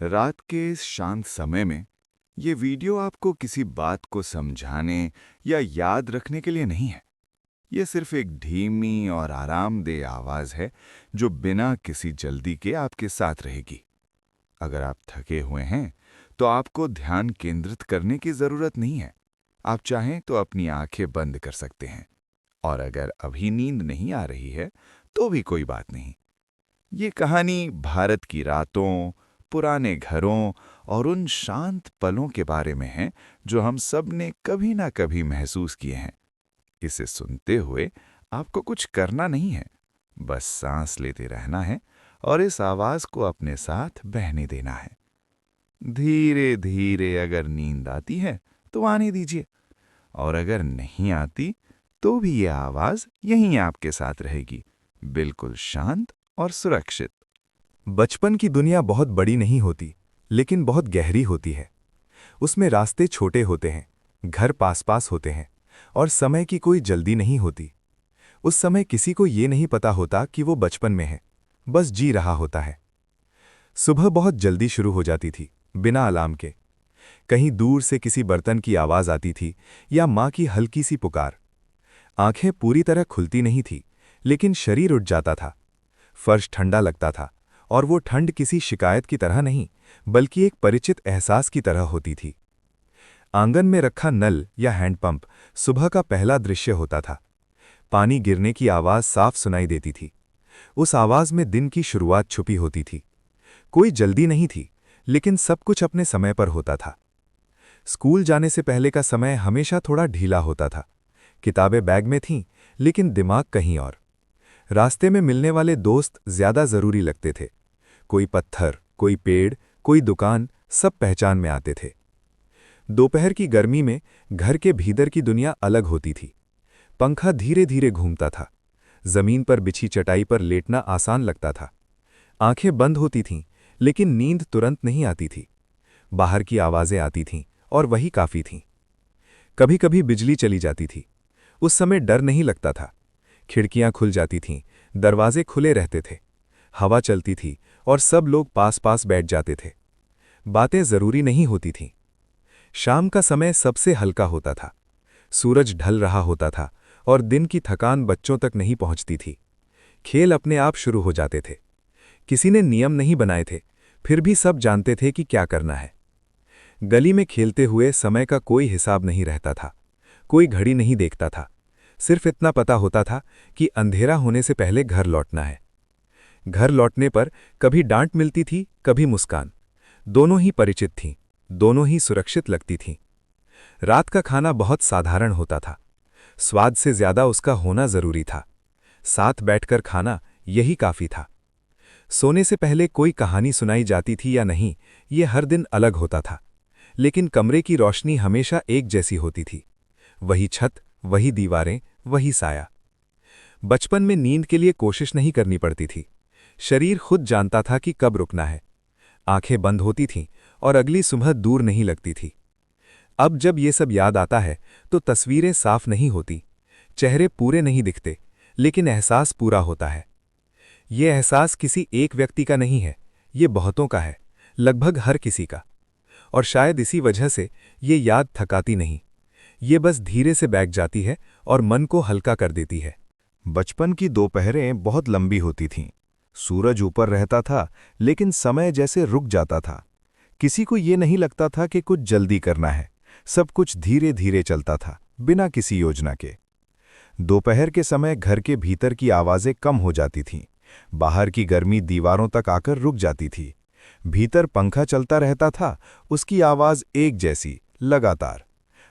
रात के इस शांत समय में ये वीडियो आपको किसी बात को समझाने या याद रखने के लिए नहीं है। ये सिर्फ एक धीमी और आरामदेह आवाज है जो बिना किसी जल्दी के आपके साथ रहेगी। अगर आप थके हुए हैं तो आपको ध्यान केंद्रित करने की जरूरत नहीं है। आप चाहें तो अपनी आंखें बंद कर सकते हैं। और अगर अभी नींद नहीं आ रही है तो भी कोई बात नहीं। ये कहानी भारत की रातों, पुराने घरों और उन शांत पलों के बारे में है जो हम सब ने कभी ना कभी महसूस किए हैं। इसे सुनते हुए आपको कुछ करना नहीं है, बस सांस लेते रहना है और इस आवाज को अपने साथ बहने देना है। धीरे धीरे अगर नींद आती है तो आने दीजिए, और अगर नहीं आती तो भी ये आवाज यहीं आपके साथ रहेगी, बिल्कुल शांत और सुरक्षित। बचपन की दुनिया बहुत बड़ी नहीं होती, लेकिन बहुत गहरी होती है। उसमें रास्ते छोटे होते हैं, घर पास पास होते हैं और समय की कोई जल्दी नहीं होती। उस समय किसी को ये नहीं पता होता कि वो बचपन में है, बस जी रहा होता है। सुबह बहुत जल्दी शुरू हो जाती थी, बिना अलार्म के। कहीं दूर से किसी बर्तन की आवाज आती थी या माँ की हल्की सी पुकार। आंखें पूरी तरह खुलती नहीं थी, लेकिन शरीर उठ जाता था। फर्श ठंडा लगता था, और वो ठंड किसी शिकायत की तरह नहीं, बल्कि एक परिचित एहसास की तरह होती थी। आंगन में रखा नल या हैंडपंप सुबह का पहला दृश्य होता था। पानी गिरने की आवाज साफ सुनाई देती थी। उस आवाज में दिन की शुरुआत छुपी होती थी। कोई जल्दी नहीं थी, लेकिन सब कुछ अपने समय पर होता था। स्कूल जाने से पहले का समय हमेशा थोड़ा ढीला होता था। किताबें बैग में थीं, लेकिन दिमाग कहीं और। रास्ते में मिलने वाले दोस्त ज्यादा जरूरी लगते थे। कोई पत्थर, कोई पेड़, कोई दुकान, सब पहचान में आते थे। दोपहर की गर्मी में घर के भीतर की दुनिया अलग होती थी। पंखा धीरे धीरे घूमता था। जमीन पर बिछी चटाई पर लेटना आसान लगता था। आंखें बंद होती थीं, लेकिन नींद तुरंत नहीं आती थी। बाहर की आवाजें आती थीं, और वही काफी थीं। कभी कभी बिजली चली जाती थी। उस समय डर नहीं लगता था। खिड़कियां खुल जाती थीं, दरवाजे खुले रहते थे। हवा चलती थी और सब लोग पास पास बैठ जाते थे। बातें जरूरी नहीं होती थीं। शाम का समय सबसे हल्का होता था। सूरज ढल रहा होता था और दिन की थकान बच्चों तक नहीं पहुंचती थी। खेल अपने आप शुरू हो जाते थे। किसी ने नियम नहीं बनाए थे, फिर भी सब जानते थे कि क्या करना है। गली में खेलते हुए समय का कोई हिसाब नहीं रहता था। कोई घड़ी नहीं देखता था। सिर्फ इतना पता होता था कि अंधेरा होने से पहले घर लौटना है। घर लौटने पर कभी डांट मिलती थी, कभी मुस्कान। दोनों ही परिचित थीं, दोनों ही सुरक्षित लगती थीं। रात का खाना बहुत साधारण होता था। स्वाद से ज्यादा उसका होना जरूरी था। साथ बैठकर खाना, यही काफी था। सोने से पहले कोई कहानी सुनाई जाती थी या नहीं, ये हर दिन अलग होता था। लेकिन कमरे की रोशनी हमेशा एक जैसी होती थी। वही छत, वही दीवारें, वही साया। बचपन में नींद के लिए कोशिश नहीं करनी पड़ती थी। शरीर खुद जानता था कि कब रुकना है। आंखें बंद होती थीं और अगली सुबह दूर नहीं लगती थी। अब जब ये सब याद आता है तो तस्वीरें साफ नहीं होती, चेहरे पूरे नहीं दिखते, लेकिन एहसास पूरा होता है। ये एहसास किसी एक व्यक्ति का नहीं है, ये बहुतों का है, लगभग हर किसी का। और शायद इसी वजह से ये याद थकाती नहीं। ये बस धीरे से बैठ जाती है और मन को हल्का कर देती है। बचपन की दोपहरें बहुत लंबी होती थीं। सूरज ऊपर रहता था, लेकिन समय जैसे रुक जाता था। किसी को ये नहीं लगता था कि कुछ जल्दी करना है। सब कुछ धीरे धीरे चलता था, बिना किसी योजना के। दोपहर के समय घर के भीतर की आवाजें कम हो जाती थीं। बाहर की गर्मी दीवारों तक आकर रुक जाती थी। भीतर पंखा चलता रहता था, उसकी आवाज एक जैसी, लगातार।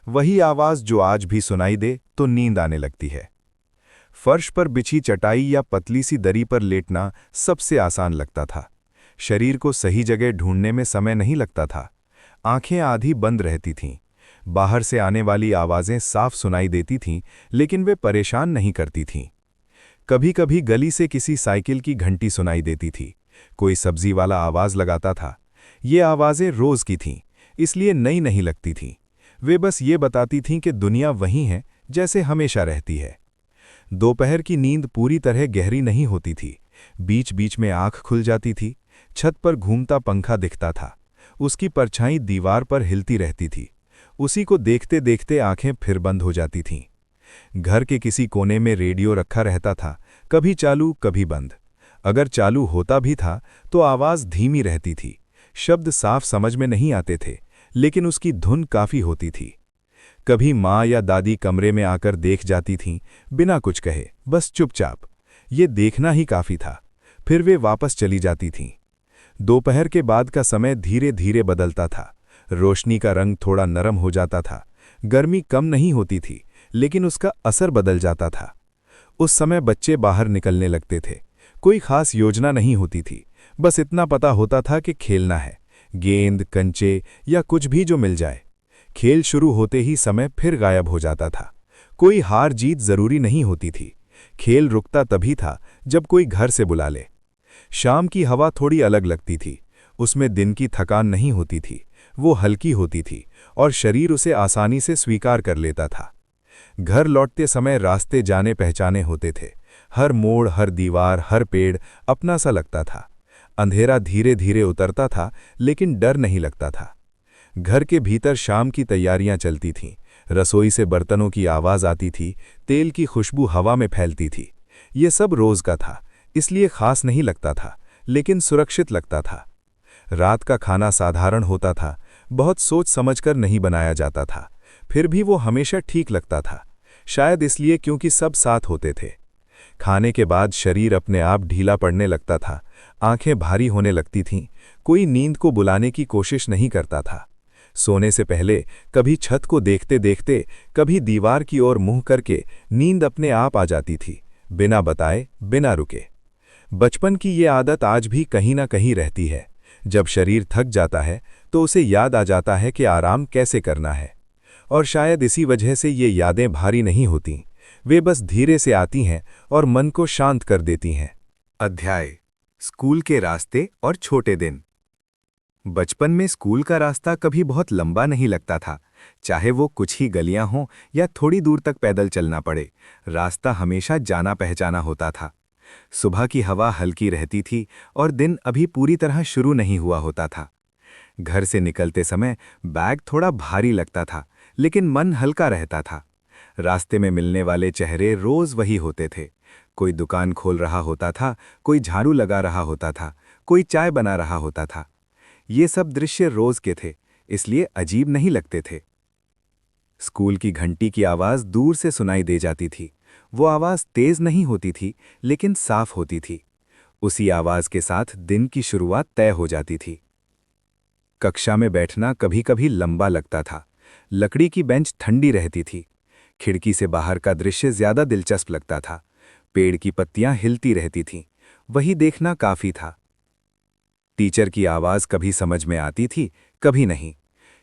वही आवाज जो आज भी सुनाई दे तो नींद आने लगती है। फर्श पर बिछी चटाई या पतली सी दरी पर लेटना सबसे आसान लगता था। शरीर को सही जगह ढूंढने में समय नहीं लगता था। आंखें आधी बंद रहती थीं। बाहर से आने वाली आवाजें साफ सुनाई देती थीं, लेकिन वे परेशान नहीं करती थीं। कभी कभी गली से किसी साइकिल की घंटी सुनाई देती थी। कोई सब्जी वाला आवाज लगाता था। ये आवाजें रोज की थीं, इसलिए नई नहीं लगती थीं। वे बस ये बताती थीं कि दुनिया वही है जैसे हमेशा रहती है। दोपहर की नींद पूरी तरह गहरी नहीं होती थी। बीच बीच में आंख खुल जाती थी। छत पर घूमता पंखा दिखता था। उसकी परछाई दीवार पर हिलती रहती थी। उसी को देखते देखते आंखें फिर बंद हो जाती थीं। घर के किसी कोने में रेडियो रखा रहता था, कभी चालू कभी बंद। अगर चालू होता भी था तो आवाज धीमी रहती थी। शब्द साफ समझ में नहीं आते थे, लेकिन उसकी धुन काफी होती थी। कभी माँ या दादी कमरे में आकर देख जाती थीं, बिना कुछ कहे, बस चुपचाप। ये देखना ही काफी था। फिर वे वापस चली जाती थीं। दोपहर के बाद का समय धीरे धीरे बदलता था। रोशनी का रंग थोड़ा नरम हो जाता था। गर्मी कम नहीं होती थी, लेकिन उसका असर बदल जाता था। उस समय बच्चे बाहर निकलने लगते थे। कोई खास योजना नहीं होती थी, बस इतना पता होता था कि खेलना है, गेंद, कंचे या कुछ भी जो मिल जाए। खेल शुरू होते ही समय फिर गायब हो जाता था। कोई हार जीत जरूरी नहीं होती थी। खेल रुकता तभी था जब कोई घर से बुला ले। शाम की हवा थोड़ी अलग लगती थी। उसमें दिन की थकान नहीं होती थी, वो हल्की होती थी और शरीर उसे आसानी से स्वीकार कर लेता था। घर लौटते समय रास्ते जाने पहचाने होते थे। हर मोड़, हर दीवार, हर पेड़ अपना सा लगता था। अंधेरा धीरे धीरे उतरता था, लेकिन डर नहीं लगता था। घर के भीतर शाम की तैयारियां चलती थीं। रसोई से बर्तनों की आवाज आती थी, तेल की खुशबू हवा में फैलती थी। ये सब रोज का था, इसलिए खास नहीं लगता था, लेकिन सुरक्षित लगता था। रात का खाना साधारण होता था, बहुत सोच समझकर नहीं बनाया जाता था, फिर भी वो हमेशा ठीक लगता था। शायद इसलिए क्योंकि सब साथ होते थे। खाने के बाद शरीर अपने आप ढीला पड़ने लगता था, आंखें भारी होने लगती थीं। कोई नींद को बुलाने की कोशिश नहीं करता था। सोने से पहले कभी छत को देखते देखते, कभी दीवार की ओर मुंह करके नींद अपने आप आ जाती थी, बिना बताए, बिना रुके। बचपन की ये आदत आज भी कहीं ना कहीं रहती है। जब शरीर थक जाता है तो उसे याद आ जाता है कि आराम कैसे करना है। और शायद इसी वजह से ये यादें भारी नहीं होती, वे बस धीरे से आती हैं और मन को शांत कर देती हैं। अध्याय: स्कूल के रास्ते और छोटे दिन। बचपन में स्कूल का रास्ता कभी बहुत लंबा नहीं लगता था। चाहे वो कुछ ही गलियां हों या थोड़ी दूर तक पैदल चलना पड़े, रास्ता हमेशा जाना पहचाना होता था। सुबह की हवा हल्की रहती थी और दिन अभी पूरी तरह शुरू नहीं हुआ होता था। घर से निकलते समय बैग थोड़ा भारी लगता था, लेकिन मन हल्का रहता था। रास्ते में मिलने वाले चेहरे रोज वही होते थे। कोई दुकान खोल रहा होता था, कोई झाड़ू लगा रहा होता था, कोई चाय बना रहा होता था। ये सब दृश्य रोज के थे, इसलिए अजीब नहीं लगते थे। स्कूल की घंटी की आवाज दूर से सुनाई दे जाती थी। वो आवाज तेज नहीं होती थी, लेकिन साफ होती थी। उसी आवाज के साथ दिन की शुरुआत तय हो जाती थी। कक्षा में बैठना कभी कभी लंबा लगता था। लकड़ी की बेंच ठंडी रहती थी। खिड़की से बाहर का दृश्य ज्यादा दिलचस्प लगता था। पेड़ की पत्तियां हिलती रहती थीं, वही देखना काफी था। टीचर की आवाज कभी समझ में आती थी, कभी नहीं।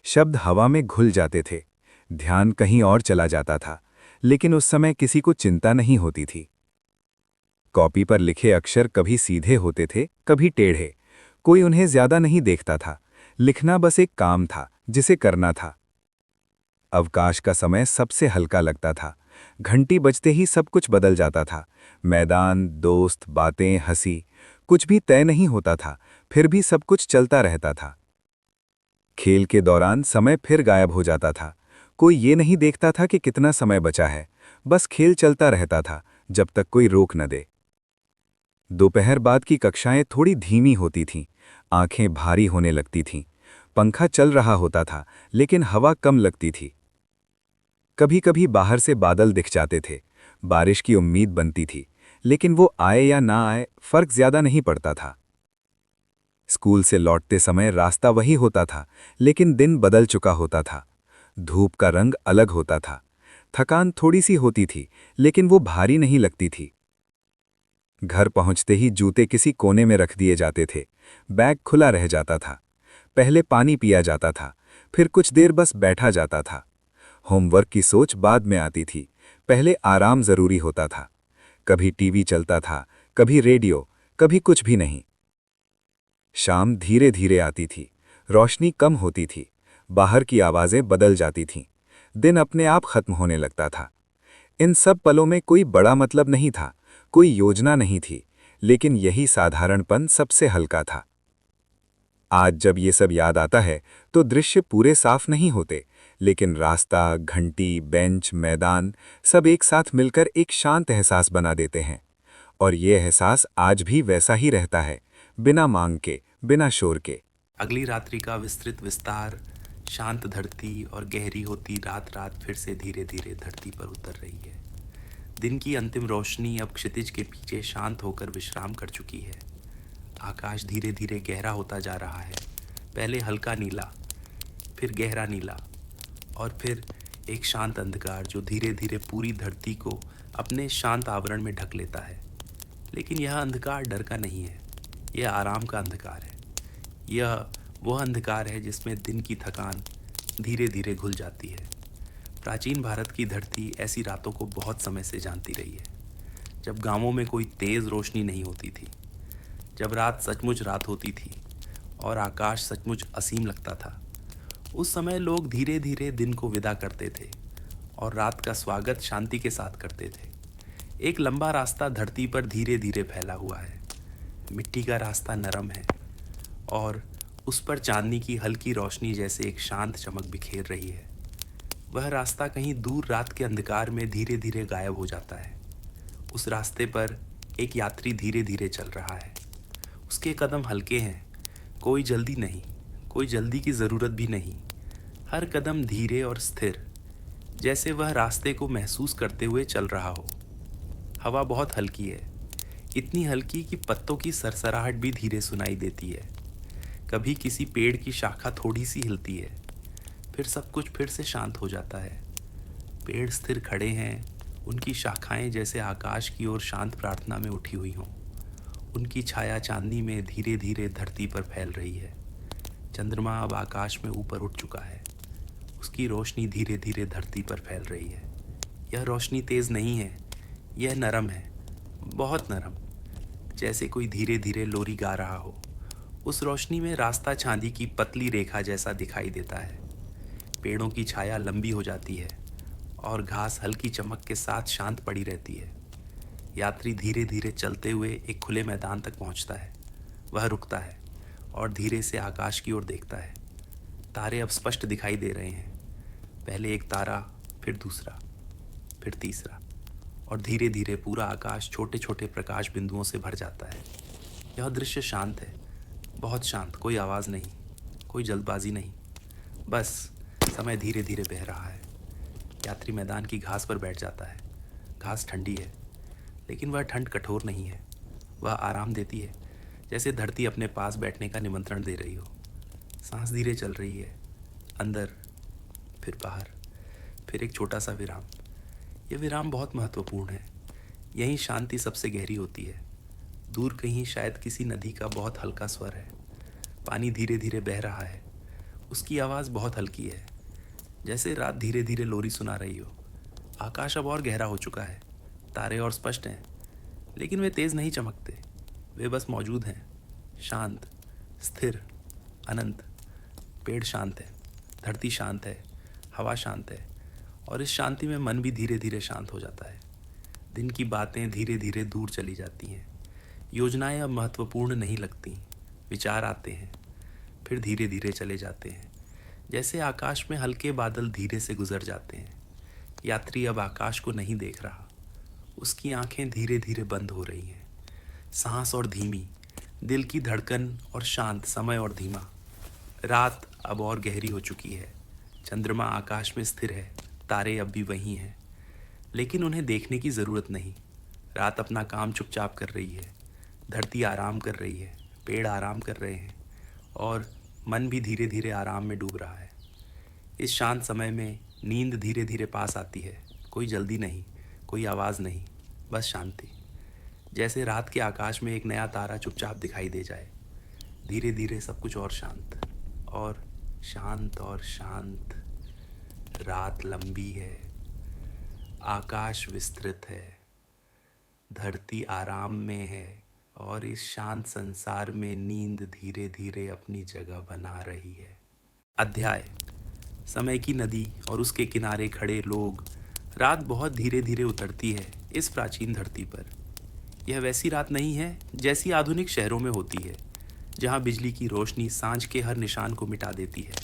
शब्द हवा में घुल जाते थे। ध्यान कहीं और चला जाता था, लेकिन उस समय किसी को चिंता नहीं होती थी। कॉपी पर लिखे अक्षर कभी सीधे होते थे, कभी टेढ़े। कोई उन्हें ज्यादा नहीं देखता था। लिखना बस एक काम था, जिसे करना था। अवकाश का समय सबसे हल्का लगता था। घंटी बजते ही सब कुछ बदल जाता था। मैदान, दोस्त, बातें, हंसी, कुछ भी तय नहीं होता था, फिर भी सब कुछ चलता रहता था। खेल के दौरान समय फिर गायब हो जाता था। कोई ये नहीं देखता था कि कितना समय बचा है, बस खेल चलता रहता था जब तक कोई रोक न दे। दोपहर बाद की कक्षाएं थोड़ी धीमी होती थीं, आंखें भारी होने लगती थीं। पंखा चल रहा होता था, लेकिन हवा कम लगती थी। कभी कभी बाहर से बादल दिख जाते थे, बारिश की उम्मीद बनती थी, लेकिन वो आए या ना आए फर्क ज्यादा नहीं पड़ता था। स्कूल से लौटते समय रास्ता वही होता था, लेकिन दिन बदल चुका होता था। धूप का रंग अलग होता था। थकान थोड़ी सी होती थी, लेकिन वो भारी नहीं लगती थी। घर पहुंचते ही जूते किसी कोने में रख दिए जाते थे। बैग खुला रह जाता था। पहले पानी पिया जाता था, फिर कुछ देर बस बैठा जाता था। होमवर्क की सोच बाद में आती थी, पहले आराम जरूरी होता था। कभी टीवी चलता था, कभी रेडियो, कभी कुछ भी नहीं। शाम धीरे धीरे आती थी, रोशनी कम होती थी, बाहर की आवाजें बदल जाती थीं। दिन अपने आप खत्म होने लगता था। इन सब पलों में कोई बड़ा मतलब नहीं था, कोई योजना नहीं थी, लेकिन यही साधारणपन सबसे हल्का था। आज जब ये सब याद आता है तो दृश्य पूरे साफ नहीं होते, लेकिन रास्ता, घंटी, बेंच, मैदान सब एक साथ मिलकर एक शांत एहसास बना देते हैं। और ये एहसास आज भी वैसा ही रहता है, बिना मांग के, बिना शोर के। अगली रात्रि का विस्तृत विस्तार, शांत धरती और गहरी होती रात रात फिर से धीरे धीरे धरती पर उतर रही है। दिन की अंतिम रोशनी अब क्षितिज के पीछे शांत होकर विश्राम कर चुकी है। आकाश धीरे धीरे गहरा होता जा रहा है, पहले हल्का नीला, फिर गहरा नीला, और फिर एक शांत अंधकार जो धीरे धीरे पूरी धरती को अपने शांत आवरण में ढक लेता है। लेकिन यह अंधकार डर का नहीं है, यह आराम का अंधकार है। यह वह अंधकार है जिसमें दिन की थकान धीरे धीरे घुल जाती है। प्राचीन भारत की धरती ऐसी रातों को बहुत समय से जानती रही है, जब गांवों में कोई तेज़ रोशनी नहीं होती थी, जब रात सचमुच रात होती थी और आकाश सचमुच असीम लगता था। उस समय लोग धीरे धीरे दिन को विदा करते थे और रात का स्वागत शांति के साथ करते थे। एक लंबा रास्ता धरती पर धीरे धीरे फैला हुआ है। मिट्टी का रास्ता नरम है और उस पर चांदनी की हल्की रोशनी जैसे एक शांत चमक बिखेर रही है। वह रास्ता कहीं दूर रात के अंधकार में धीरे धीरे गायब हो जाता है। उस रास्ते पर एक यात्री धीरे धीरे चल रहा है। उसके कदम हल्के हैं, कोई जल्दी नहीं, कोई जल्दी की ज़रूरत भी नहीं। हर कदम धीरे और स्थिर, जैसे वह रास्ते को महसूस करते हुए चल रहा हो। हवा बहुत हल्की है, इतनी हल्की कि पत्तों की सरसराहट भी धीरे सुनाई देती है। कभी किसी पेड़ की शाखा थोड़ी सी हिलती है, फिर सब कुछ फिर से शांत हो जाता है। पेड़ स्थिर खड़े हैं, उनकी शाखाएं जैसे आकाश की ओर शांत प्रार्थना में उठी हुई हों। उनकी छाया चांदनी में धीरे धीरे धरती पर फैल रही है। चंद्रमा अब आकाश में ऊपर उठ चुका है, उसकी रोशनी धीरे धीरे धरती पर फैल रही है। यह रोशनी तेज़ नहीं है, यह नरम है, बहुत नरम, जैसे कोई धीरे धीरे लोरी गा रहा हो। उस रोशनी में रास्ता चांदी की पतली रेखा जैसा दिखाई देता है। पेड़ों की छाया लंबी हो जाती है और घास हल्की चमक के साथ शांत पड़ी रहती है। यात्री धीरे धीरे चलते हुए एक खुले मैदान तक पहुंचता है। वह रुकता है और धीरे से आकाश की ओर देखता है। तारे अब स्पष्ट दिखाई दे रहे हैं। पहले एक तारा, फिर दूसरा, फिर तीसरा, और धीरे धीरे पूरा आकाश छोटे छोटे प्रकाश बिंदुओं से भर जाता है। यह दृश्य शांत है, बहुत शांत, कोई आवाज़ नहीं, कोई जल्दबाजी नहीं, बस समय धीरे धीरे बह रहा है। यात्री मैदान की घास पर बैठ जाता है। घास ठंडी है, लेकिन वह ठंड कठोर नहीं है, वह आराम देती है, जैसे धरती अपने पास बैठने का निमंत्रण दे रही हो। सांस धीरे चल रही है, अंदर, फिर बाहर, फिर एक छोटा सा विराम। यह विराम बहुत महत्वपूर्ण है। यहीं शांति सबसे गहरी होती है। दूर कहीं शायद किसी नदी का बहुत हल्का स्वर है। पानी धीरे धीरे बह रहा है, उसकी आवाज़ बहुत हल्की है, जैसे रात धीरे धीरे लोरी सुना रही हो। आकाश अब और गहरा हो चुका है, तारे और स्पष्ट हैं, लेकिन वे तेज़ नहीं चमकते, वे बस मौजूद हैं, शांत, स्थिर, अनंत। पेड़ शांत है, धरती शांत है, हवा शांत है, और इस शांति में मन भी धीरे धीरे शांत हो जाता है। दिन की बातें धीरे धीरे दूर चली जाती हैं। योजनाएं अब महत्वपूर्ण नहीं लगती। विचार आते हैं, फिर धीरे धीरे चले जाते हैं, जैसे आकाश में हल्के बादल धीरे से गुजर जाते हैं। यात्री अब आकाश को नहीं देख रहा, उसकी आंखें धीरे धीरे बंद हो रही हैं। सांस और धीमी, दिल की धड़कन और शांत, समय और धीमा। रात अब और गहरी हो चुकी है। चंद्रमा आकाश में स्थिर है, तारे अब भी वहीं हैं, लेकिन उन्हें देखने की ज़रूरत नहीं। रात अपना काम चुपचाप कर रही है, धरती आराम कर रही है, पेड़ आराम कर रहे हैं, और मन भी धीरे धीरे आराम में डूब रहा है। इस शांत समय में नींद धीरे धीरे पास आती है। कोई जल्दी नहीं, कोई आवाज़ नहीं, बस शांति। जैसे रात के आकाश में एक नया तारा चुपचाप दिखाई दे जाए। धीरे धीरे सब कुछ और शांत, और शांत और शांत। रात लंबी है, आकाश विस्तृत है, धरती आराम में है, और इस शांत संसार में नींद धीरे धीरे अपनी जगह बना रही है। अध्याय: समय की नदी और उसके किनारे खड़े लोग। रात बहुत धीरे धीरे उतरती है इस प्राचीन धरती पर। यह वैसी रात नहीं है जैसी आधुनिक शहरों में होती है, जहाँ बिजली की रोशनी सांझ के हर निशान को मिटा देती है।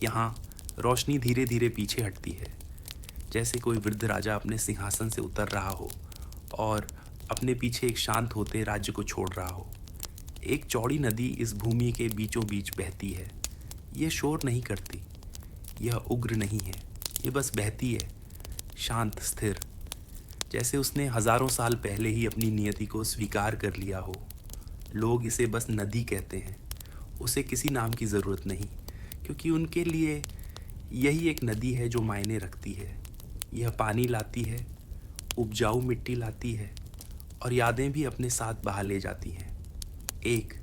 यहाँ रोशनी धीरे धीरे पीछे हटती है, जैसे कोई वृद्ध राजा अपने सिंहासन से उतर रहा हो और अपने पीछे एक शांत होते राज्य को छोड़ रहा हो। एक चौड़ी नदी इस भूमि के बीचों बीच बहती है। यह शोर नहीं करती, यह उग्र नहीं है, ये बस बहती है, शांत स्थिर, जैसे उसने हजारों साल पहले ही अपनी नियति को स्वीकार कर लिया हो। लोग इसे बस नदी कहते हैं, उसे किसी नाम की ज़रूरत नहीं, क्योंकि उनके लिए यही एक नदी है जो मायने रखती है। यह पानी लाती है, उपजाऊ मिट्टी लाती है और यादें भी अपने साथ बहा ले जाती हैं। एक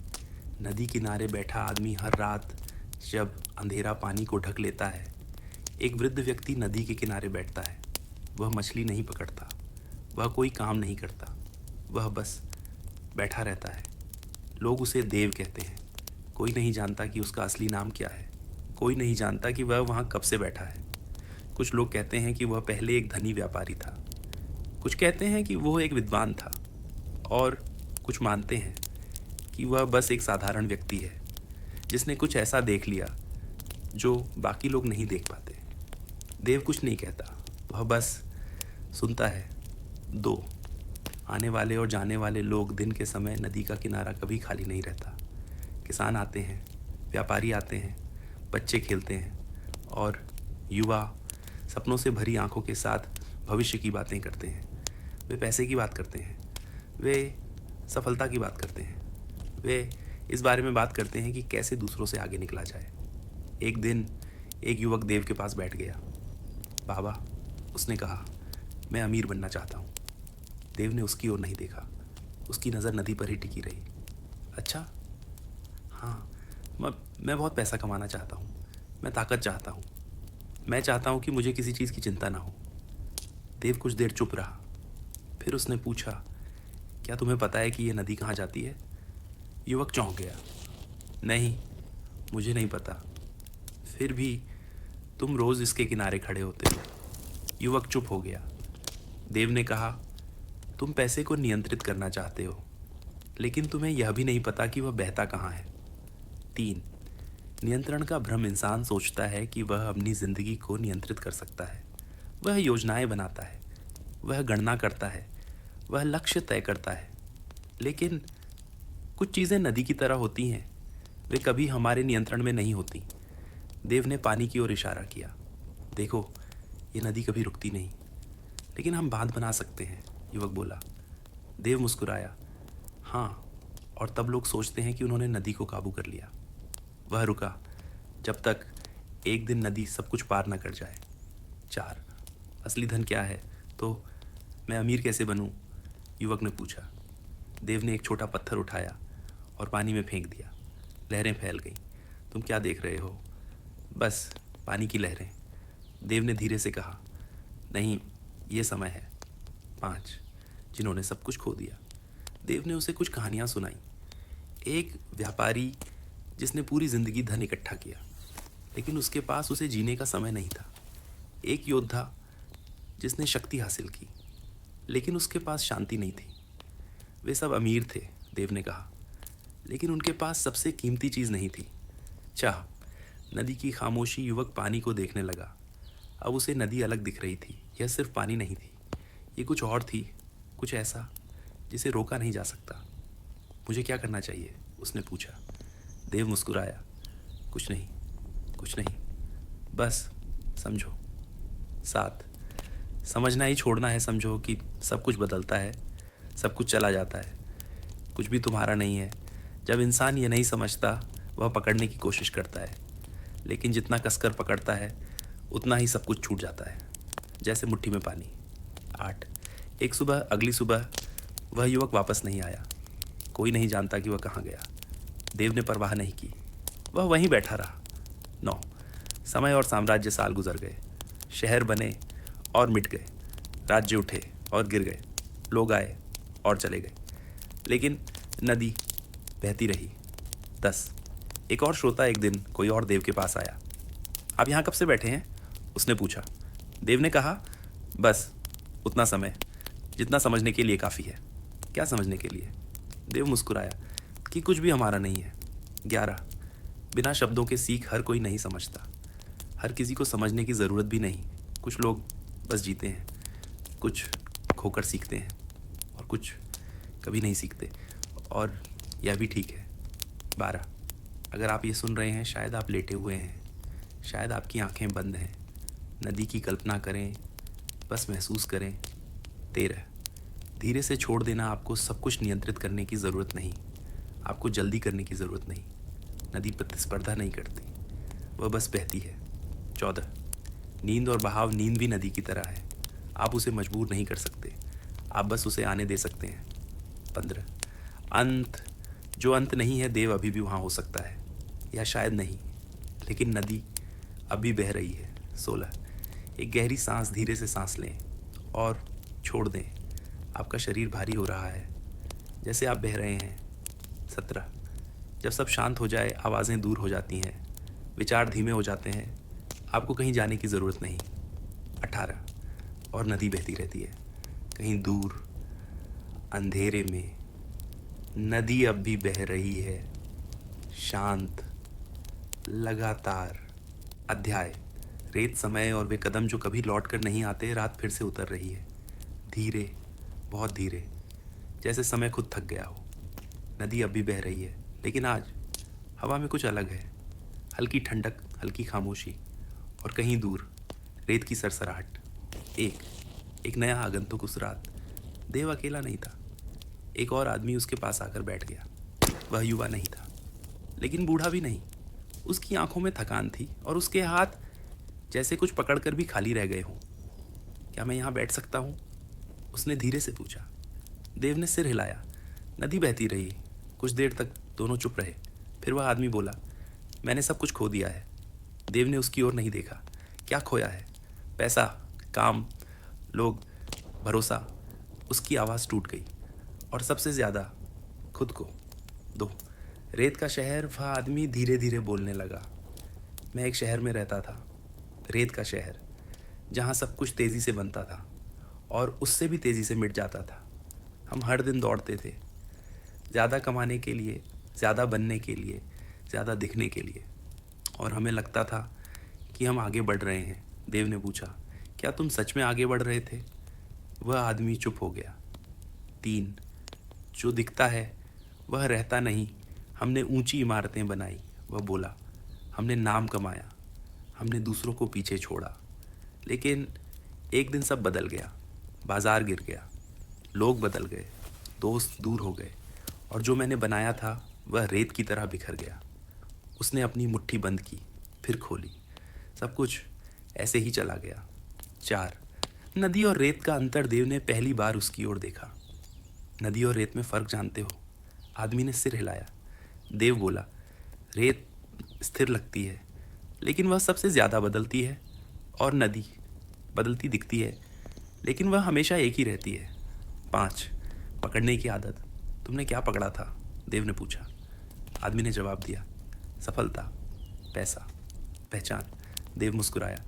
नदी किनारे बैठा आदमी हर रात जब अंधेरा पानी को ढक लेता है, एक वृद्ध व्यक्ति नदी के किनारे बैठता है। वह मछली नहीं पकड़ता, वह कोई काम नहीं करता, वह बस बैठा रहता है। लोग उसे देव कहते हैं। कोई नहीं जानता कि उसका असली नाम क्या है, कोई नहीं जानता कि वह वहाँ कब से बैठा है। कुछ लोग कहते हैं कि वह पहले एक धनी व्यापारी था, कुछ कहते हैं कि वह एक विद्वान था, और कुछ मानते हैं कि वह बस एक साधारण व्यक्ति है जिसने कुछ ऐसा देख लिया जो बाकी लोग नहीं देख पाते। देव कुछ नहीं कहता, वह बस सुनता है। दो आने वाले और जाने वाले लोग, दिन के समय नदी का किनारा कभी खाली नहीं रहता। किसान आते हैं, व्यापारी आते हैं, बच्चे खेलते हैं और युवा सपनों से भरी आंखों के साथ भविष्य की बातें करते हैं। वे पैसे की बात करते हैं, वे सफलता की बात करते हैं, वे इस बारे में बात करते हैं कि कैसे दूसरों से आगे निकला जाए। एक दिन एक युवक देव के पास बैठ गया। बाबा, उसने कहा, मैं अमीर बनना चाहता हूँ। देव ने उसकी ओर नहीं देखा, उसकी नज़र नदी पर ही टिकी रही। अच्छा, हाँ, मैं बहुत पैसा कमाना चाहता हूँ, मैं ताकत चाहता हूँ, मैं चाहता हूँ कि मुझे किसी चीज़ की चिंता ना हो। देव कुछ देर चुप रहा, फिर उसने पूछा, क्या तुम्हें पता है कि यह नदी कहाँ जाती है? युवक चौंक गया। नहीं, मुझे नहीं पता। फिर भी तुम रोज़ इसके किनारे खड़े होते हो। युवक चुप हो गया। देव ने कहा, तुम पैसे को नियंत्रित करना चाहते हो, लेकिन तुम्हें यह भी नहीं पता कि वह बहता कहाँ है। 3 नियंत्रण का भ्रम। इंसान सोचता है कि वह अपनी ज़िंदगी को नियंत्रित कर सकता है। वह योजनाएं बनाता है, वह गणना करता है, वह लक्ष्य तय करता है, लेकिन कुछ चीज़ें नदी की तरह होती हैं, वे कभी हमारे नियंत्रण में नहीं होती। देव ने पानी की ओर इशारा किया। देखो, ये नदी कभी रुकती नहीं, लेकिन हम बांध बना सकते हैं, युवक बोला। देव मुस्कुराया। हाँ, और तब लोग सोचते हैं कि उन्होंने नदी को काबू कर लिया। वह रुका जब तक एक दिन नदी सब कुछ पार न कर जाए। 4 असली धन क्या है? तो मैं अमीर कैसे बनूं? युवक ने पूछा। देव ने एक छोटा पत्थर उठाया और पानी में फेंक दिया। लहरें फैल गईं। तुम क्या देख रहे हो? बस पानी की लहरें। देव ने धीरे से कहा। नहीं, ये समय है। 5 जिन्होंने सब कुछ खो दिया। देव ने उसे कुछ कहानियाँ सुनाई। एक व्यापारी जिसने पूरी जिंदगी धन इकट्ठा किया, लेकिन उसके पास उसे जीने का समय नहीं था। एक योद्धा जिसने शक्ति हासिल की, लेकिन उसके पास शांति नहीं थी। वे सब अमीर थे, देव ने कहा, लेकिन उनके पास सबसे कीमती चीज़ नहीं थी, चाह। नदी की खामोशी। युवक पानी को देखने लगा। अब उसे नदी अलग दिख रही थी। यह सिर्फ पानी नहीं थी, ये कुछ और थी, कुछ ऐसा जिसे रोका नहीं जा सकता। मुझे क्या करना चाहिए? उसने पूछा। देव मुस्कुराया। कुछ नहीं, कुछ नहीं, बस समझो। 7 समझना ही छोड़ना है। समझो कि सब कुछ बदलता है, सब कुछ चला जाता है, कुछ भी तुम्हारा नहीं है। जब इंसान ये नहीं समझता, वह पकड़ने की कोशिश करता है, लेकिन जितना कसकर पकड़ता है उतना ही सब कुछ छूट जाता है, जैसे मुट्ठी में पानी। 8 एक सुबह, अगली सुबह वह युवक वापस नहीं आया। कोई नहीं जानता कि वह कहाँ गया। देव ने परवाह नहीं की, वह वहीं बैठा रहा। 9 समय और साम्राज्य साल गुजर गए। शहर बने और मिट गए, राज्य उठे और गिर गए, लोग आए और चले गए, लेकिन नदी बहती रही। 10 एक और श्रोता एक दिन कोई और देव के पास आया। आप यहाँ कब से बैठे हैं? उसने पूछा। देव ने कहा, बस उतना समय जितना समझने के लिए काफ़ी है। क्या समझने के लिए? देव मुस्कुराया कि कुछ भी हमारा नहीं है, 11. बिना शब्दों के सीख हर कोई नहीं समझता। हर किसी को समझने की ज़रूरत भी नहीं। कुछ लोग बस जीते हैं, कुछ खोकर सीखते हैं और कुछ कभी नहीं सीखते, और यह भी ठीक है। 12. अगर आप ये सुन रहे हैं, शायद आप लेटे हुए हैं, शायद आपकी आंखें बंद हैं। नदी की कल्पना करें, बस महसूस करें। 13. धीरे से छोड़ देना। आपको सब कुछ नियंत्रित करने की ज़रूरत नहीं, आपको जल्दी करने की ज़रूरत नहीं। नदी प्रतिस्पर्धा नहीं करती, वह बस बहती है। 14. नींद और बहाव। नींद भी नदी की तरह है, आप उसे मजबूर नहीं कर सकते, आप बस उसे आने दे सकते हैं। 15. अंत। जो अंत नहीं है, देव अभी भी वहाँ हो सकता है, या शायद नहीं, लेकिन नदी अभी बह रही है। 16. एक गहरी सांस, धीरे से सांस लें और छोड़ दें। आपका शरीर भारी हो रहा है, जैसे आप बह रहे हैं। 17. जब सब शांत हो जाए, आवाज़ें दूर हो जाती हैं, विचार धीमे हो जाते हैं, आपको कहीं जाने की ज़रूरत नहीं। 18. और नदी बहती रहती है, कहीं दूर अंधेरे में। नदी अब भी बह रही है, शांत, लगातार। अध्याय। रेत, समय और वे कदम जो कभी लौट कर नहीं आते। रात फिर से उतर रही है, धीरे, बहुत धीरे, जैसे समय खुद थक गया हो। नदी अब भी बह रही है, लेकिन आज हवा में कुछ अलग है। हल्की ठंडक, हल्की खामोशी, और कहीं दूर रेत की सरसराहट। एक नया आगंतुक उस रात। देव अकेला नहीं था, एक और आदमी उसके पास आकर बैठ गया। वह युवा नहीं था, लेकिन बूढ़ा भी नहीं। उसकी आंखों में थकान थी और उसके हाथ जैसे कुछ पकड़कर भी खाली रह गए हों। क्या मैं यहाँ बैठ सकता हूँ? उसने धीरे से पूछा। देव ने सिर हिलाया। नदी बहती रही। कुछ देर तक दोनों चुप रहे। फिर वह आदमी बोला, मैंने सब कुछ खो दिया है। देव ने उसकी ओर नहीं देखा। क्या खोया है? पैसा, काम, लोग, भरोसा। उसकी आवाज़ टूट गई, और सबसे ज़्यादा खुद को। 2. रेत का शहर। वह आदमी धीरे धीरे बोलने लगा। मैं एक शहर में रहता था, रेत का शहर, जहाँ सब कुछ तेज़ी से बनता था और उससे भी तेज़ी से मिट जाता था। हम हर दिन दौड़ते थे, ज़्यादा कमाने के लिए, ज़्यादा बनने के लिए, ज़्यादा दिखने के लिए, और हमें लगता था कि हम आगे बढ़ रहे हैं। देव ने पूछा, क्या तुम सच में आगे बढ़ रहे थे? वह आदमी चुप हो गया। 3. जो दिखता है वह रहता नहीं। हमने ऊंची इमारतें बनाई, वह बोला। हमने नाम कमाया, हमने दूसरों को पीछे छोड़ा, लेकिन एक दिन सब बदल गया। बाजार गिर गया, लोग बदल गए, दोस्त दूर हो गए, और जो मैंने बनाया था वह रेत की तरह बिखर गया। उसने अपनी मुट्ठी बंद की, फिर खोली। सब कुछ ऐसे ही चला गया। 4. नदी और रेत का अंतर। देव ने पहली बार उसकी ओर देखा। नदी और रेत में फ़र्क जानते हो? आदमी ने सिर हिलाया। देव बोला, रेत स्थिर लगती है, लेकिन वह सबसे ज़्यादा बदलती है, और नदी बदलती दिखती है, लेकिन वह हमेशा एक ही रहती है। 5. पकड़ने की आदत। तुमने क्या पकड़ा था? देव ने पूछा। आदमी ने जवाब दिया, सफलता, पैसा, पहचान। देव मुस्कुराया।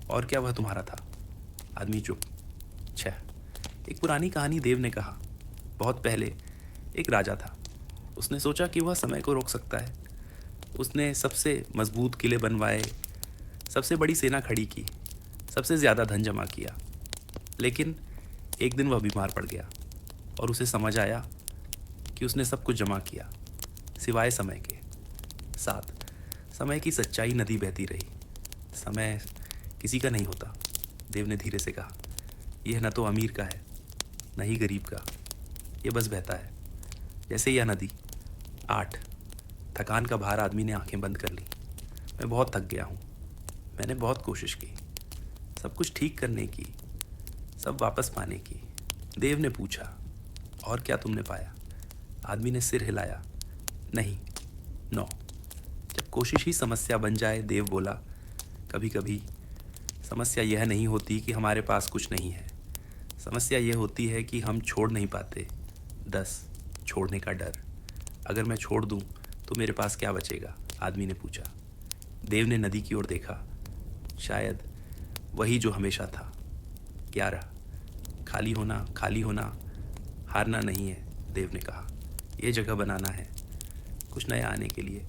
और क्या वह तुम्हारा था? आदमी चुप। 6. एक पुरानी कहानी। देव ने कहा, बहुत पहले एक राजा था। उसने सोचा कि वह समय को रोक सकता है। उसने सबसे मजबूत किले बनवाए, सबसे बड़ी सेना खड़ी की, सबसे ज़्यादा धन जमा किया, लेकिन एक दिन वह बीमार पड़ गया, और उसे समझ आया कि उसने सब कुछ जमा किया, सिवाय समय के। 7. समय की सच्चाई। नदी बहती रही। समय किसी का नहीं होता। देव ने धीरे से कहा, यह न तो अमीर का है, न ही गरीब का, यह बस बहता है, जैसे यह नदी। 8. थकान का भार। आदमी ने आंखें बंद कर ली। मैं बहुत थक गया हूँ। मैंने बहुत कोशिश की, सब कुछ ठीक करने की, सब वापस पाने की। देव ने पूछा, और क्या तुमने पाया? आदमी ने सिर हिलाया, नहीं। 9. जब कोशिश ही समस्या बन जाए। देव बोला, कभी कभी समस्या यह नहीं होती कि हमारे पास कुछ नहीं है, समस्या यह होती है कि हम छोड़ नहीं पाते। 10. छोड़ने का डर। अगर मैं छोड़ दूं तो मेरे पास क्या बचेगा? आदमी ने पूछा। देव ने नदी की ओर देखा। शायद वही जो हमेशा था। 11. खाली होना, खाली होना, हारना नहीं है। देव ने कहा, यह जगह बनाना है, कुछ नया आने के लिए,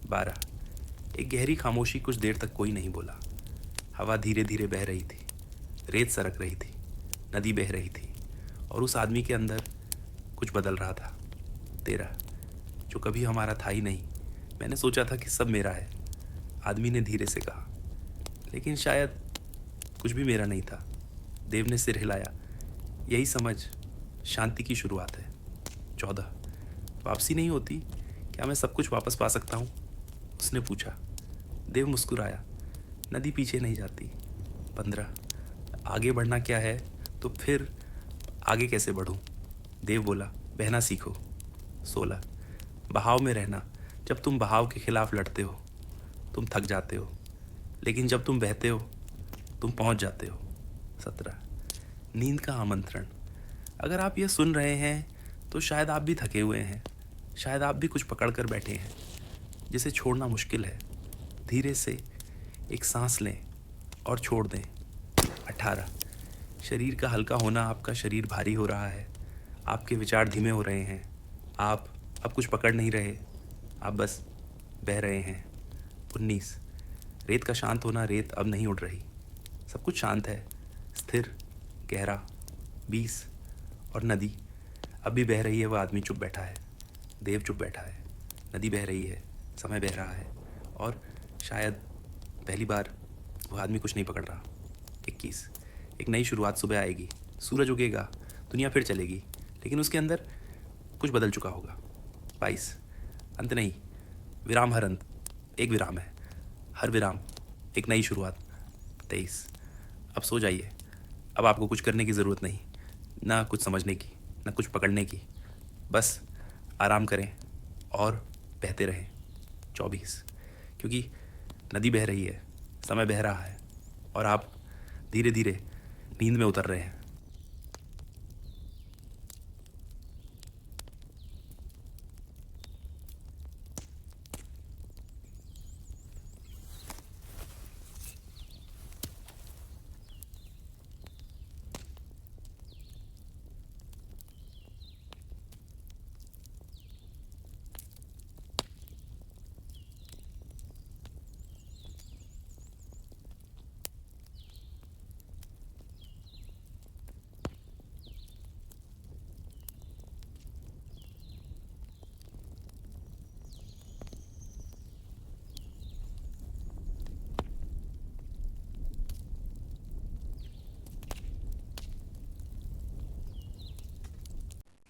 12। एक गहरी खामोशी, कुछ देर तक कोई नहीं बोला। हवा धीरे धीरे बह रही थी, रेत सरक रही थी, नदी बह रही थी, और उस आदमी के अंदर कुछ बदल रहा था। 13। जो कभी हमारा था ही नहीं, मैंने सोचा था कि सब मेरा है, आदमी ने धीरे से कहा। लेकिन शायद कुछ भी मेरा नहीं था। देव ने सिर हिलाया। यही समझ शांति की शुरुआत है। 14। वापसी नहीं होती, क्या मैं सब कुछ वापस पा सकता हूँ? उसने पूछा। देव मुस्कुराया। नदी पीछे नहीं जाती। 15। आगे बढ़ना क्या है, तो फिर आगे कैसे बढ़ूँ? देव बोला, बहना सीखो। 16। बहाव में रहना। जब तुम बहाव के खिलाफ लड़ते हो, तुम थक जाते हो, लेकिन जब तुम बहते हो, तुम पहुंच जाते हो। 17। नींद का आमंत्रण। अगर आप यह सुन रहे हैं तो शायद आप भी थके हुए हैं, शायद आप भी कुछ पकड़ कर बैठे हैं जिसे छोड़ना मुश्किल है। धीरे से एक सांस लें और छोड़ दें। 18। शरीर का हल्का होना। आपका शरीर भारी हो रहा है, आपके विचार धीमे हो रहे हैं, आप अब कुछ पकड़ नहीं रहे, आप बस बह रहे हैं। 19। रेत का शांत होना। रेत अब नहीं उड़ रही, सब कुछ शांत है, स्थिर, गहरा। 20। और नदी अब भी बह रही है। वह आदमी चुप बैठा है, देव चुप बैठा है, नदी बह रही है, समय बह रहा है, और शायद पहली बार वह आदमी कुछ नहीं पकड़ रहा। 21। एक नई शुरुआत। सुबह आएगी, सूरज उगेगा, दुनिया फिर चलेगी, लेकिन उसके अंदर कुछ बदल चुका होगा। 22। अंत नहीं, विराम हर अंत। एक विराम है, हर विराम एक नई शुरुआत। 23। अब सो जाइए, अब आपको कुछ करने की ज़रूरत नहीं, ना कुछ समझने की, ना कुछ पकड़ने की, बस आराम करें और बहते रहें। 24। क्योंकि नदी बह रही है, समय बह रहा है, और आप धीरे धीरे नींद में उतर रहे हैं।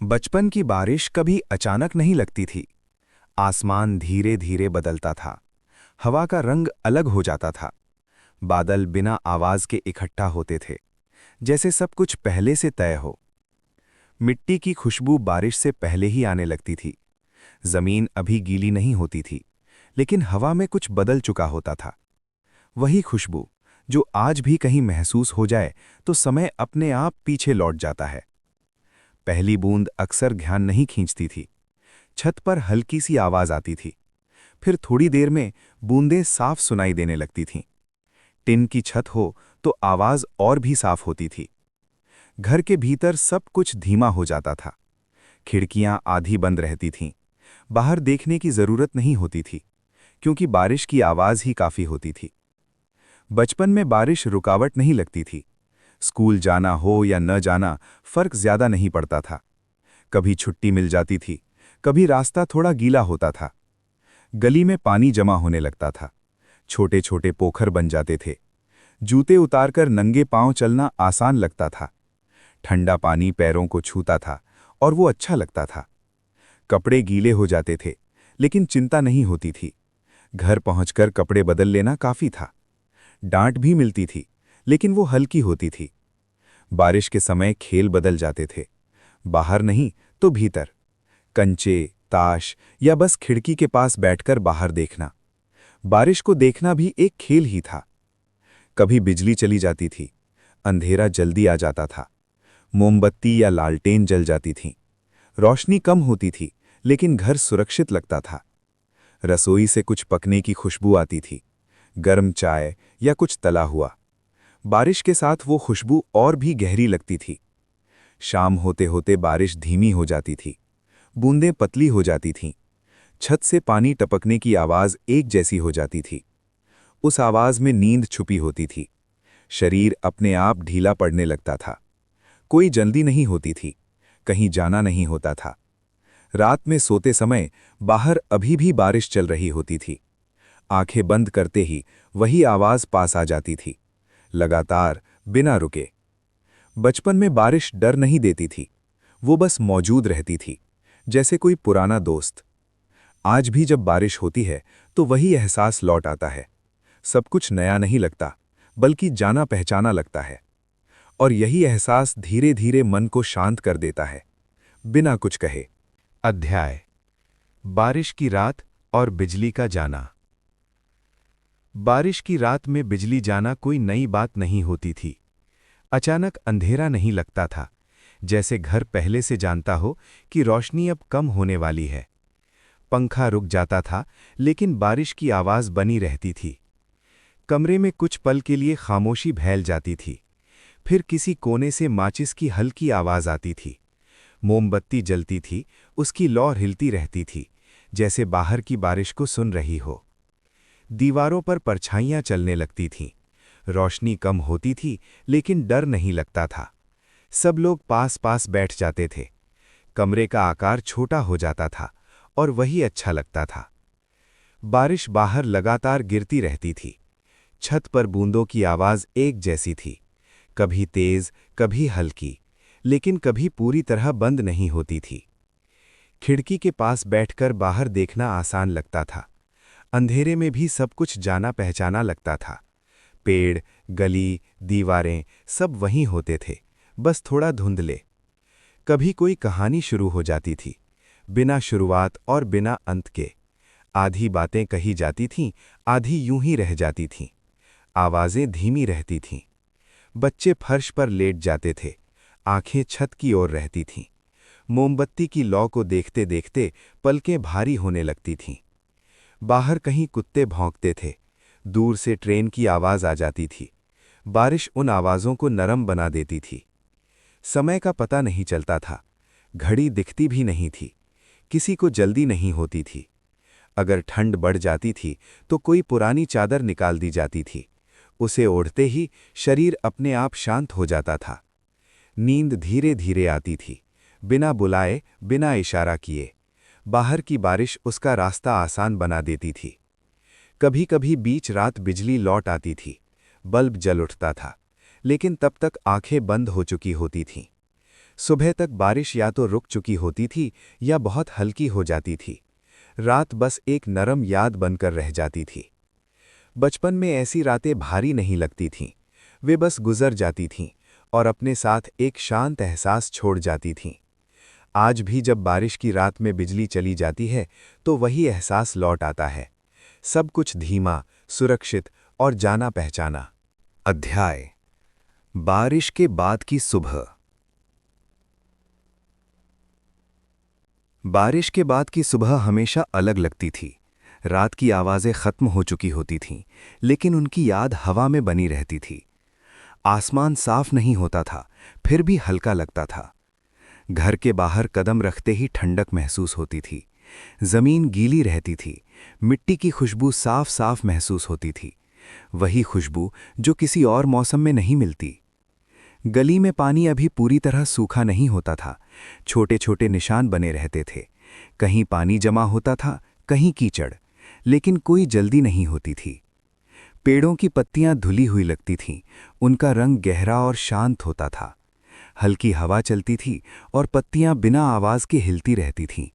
बचपन की बारिश कभी अचानक नहीं लगती थी। आसमान धीरे धीरे बदलता था, हवा का रंग अलग हो जाता था, बादल बिना आवाज के इकट्ठा होते थे, जैसे सब कुछ पहले से तय हो। मिट्टी की खुशबू बारिश से पहले ही आने लगती थी। जमीन अभी गीली नहीं होती थी, लेकिन हवा में कुछ बदल चुका होता था। वही खुशबू जो आज भी कहीं महसूस हो जाए तो समय अपने आप पीछे लौट जाता है। पहली बूंद अक्सर ध्यान नहीं खींचती थी। छत पर हल्की सी आवाज आती थी, फिर थोड़ी देर में बूंदें साफ सुनाई देने लगती थीं। टिन की छत हो तो आवाज और भी साफ होती थी। घर के भीतर सब कुछ धीमा हो जाता था। खिड़कियां आधी बंद रहती थीं। बाहर देखने की जरूरत नहीं होती थी, क्योंकि बारिश की आवाज ही काफी होती थी। बचपन में बारिश रुकावट नहीं लगती थी। स्कूल जाना हो या न जाना फर्क ज्यादा नहीं पड़ता था। कभी छुट्टी मिल जाती थी, कभी रास्ता थोड़ा गीला होता था। गली में पानी जमा होने लगता था, छोटे छोटे पोखर बन जाते थे। जूते उतारकर नंगे पांव चलना आसान लगता था। ठंडा पानी पैरों को छूता था और वो अच्छा लगता था। कपड़े गीले हो जाते थे, लेकिन चिंता नहीं होती थी। घर पहुंचकर कपड़े बदल लेना काफी था। डांट भी मिलती थी, लेकिन वो हल्की होती थी। बारिश के समय खेल बदल जाते थे, बाहर नहीं तो भीतर। कंचे, ताश या बस खिड़की के पास बैठकर बाहर देखना। बारिश को देखना भी एक खेल ही था। कभी बिजली चली जाती थी, अंधेरा जल्दी आ जाता था। मोमबत्ती या लालटेन जल जाती थीं। रोशनी कम होती थी, लेकिन घर सुरक्षित लगता था। रसोई से कुछ पकने की खुशबू आती थी, गर्म चाय या कुछ तला हुआ। बारिश के साथ वो खुशबू और भी गहरी लगती थी। शाम होते होते बारिश धीमी हो जाती थी, बूंदें पतली हो जाती थीं। छत से पानी टपकने की आवाज एक जैसी हो जाती थी। उस आवाज में नींद छुपी होती थी। शरीर अपने आप ढीला पड़ने लगता था। कोई जल्दी नहीं होती थी, कहीं जाना नहीं होता था। रात में सोते समय बाहर अभी भी बारिश चल रही होती थी। आंखें बंद करते ही वही आवाज पास आ जाती थी, लगातार, बिना रुके। बचपन में बारिश डर नहीं देती थी, वो बस मौजूद रहती थी, जैसे कोई पुराना दोस्त। आज भी जब बारिश होती है तो वही एहसास लौट आता है। सब कुछ नया नहीं लगता, बल्कि जाना पहचाना लगता है। और यही एहसास धीरे धीरे मन को शांत कर देता है, बिना कुछ कहे। अध्याय: बारिश की रात और बिजली का जाना। बारिश की रात में बिजली जाना कोई नई बात नहीं होती थी। अचानक अंधेरा नहीं लगता था, जैसे घर पहले से जानता हो कि रोशनी अब कम होने वाली है। पंखा रुक जाता था, लेकिन बारिश की आवाज बनी रहती थी। कमरे में कुछ पल के लिए खामोशी फैल जाती थी। फिर किसी कोने से माचिस की हल्की आवाज आती थी। मोमबत्ती जलती थी, उसकी लौ हिलती रहती थी, जैसे बाहर की बारिश को सुन रही हो। दीवारों पर परछाइयां चलने लगती थीं। रोशनी कम होती थी, लेकिन डर नहीं लगता था। सब लोग पास पास बैठ जाते थे। कमरे का आकार छोटा हो जाता था, और वही अच्छा लगता था। बारिश बाहर लगातार गिरती रहती थी। छत पर बूंदों की आवाज एक जैसी थी, कभी तेज, कभी हल्की, लेकिन कभी पूरी तरह बंद नहीं होती थी। खिड़की के पास बैठकर बाहर देखना आसान लगता था। अंधेरे में भी सब कुछ जाना पहचाना लगता था। पेड़, गली, दीवारें, सब वहीं होते थे, बस थोड़ा धुंधले। कभी कोई कहानी शुरू हो जाती थी, बिना शुरुआत और बिना अंत के। आधी बातें कही जाती थीं, आधी यूं ही रह जाती थीं। आवाजें धीमी रहती थीं। बच्चे फर्श पर लेट जाते थे, आंखें छत की ओर रहती थीं। मोमबत्ती की लौ को देखते देखते पलकें भारी होने लगती थीं। बाहर कहीं कुत्ते भौंकते थे। दूर से ट्रेन की आवाज आ जाती थी। बारिश उन आवाजों को नरम बना देती थी। समय का पता नहीं चलता था। घड़ी दिखती भी नहीं थी। किसी को जल्दी नहीं होती थी। अगर ठंड बढ़ जाती थी तो कोई पुरानी चादर निकाल दी जाती थी। उसे ओढ़ते ही शरीर अपने आप शांत हो जाता था। नींद धीरे धीरे आती थी, बिना बुलाए, बिना इशारा किए। बाहर की बारिश उसका रास्ता आसान बना देती थी। कभी कभी बीच रात बिजली लौट आती थी, बल्ब जल उठता था, लेकिन तब तक आंखें बंद हो चुकी होती थीं। सुबह तक बारिश या तो रुक चुकी होती थी या बहुत हल्की हो जाती थी। रात बस एक नरम याद बनकर रह जाती थी। बचपन में ऐसी रातें भारी नहीं लगती थीं, वे बस गुजर जाती थीं और अपने साथ एक शांत एहसास छोड़ जाती थीं। आज भी जब बारिश की रात में बिजली चली जाती है तो वही एहसास लौट आता है, सब कुछ धीमा, सुरक्षित और जाना पहचाना। अध्याय: बारिश के बाद की सुबह। बारिश के बाद की सुबह हमेशा अलग लगती थी। रात की आवाजें खत्म हो चुकी होती थीं, लेकिन उनकी याद हवा में बनी रहती थी। आसमान साफ नहीं होता था, फिर भी हल्का लगता था। घर के बाहर कदम रखते ही ठंडक महसूस होती थी। जमीन गीली रहती थी, मिट्टी की खुशबू साफ साफ महसूस होती थी, वही खुशबू जो किसी और मौसम में नहीं मिलती। गली में पानी अभी पूरी तरह सूखा नहीं होता था, छोटे छोटे निशान बने रहते थे। कहीं पानी जमा होता था, कहीं कीचड़, लेकिन कोई जल्दी नहीं होती थी। पेड़ों की पत्तियां धुली हुई लगती थीं, उनका रंग गहरा और शांत होता था। हल्की हवा चलती थी और पत्तियां बिना आवाज के हिलती रहती थीं।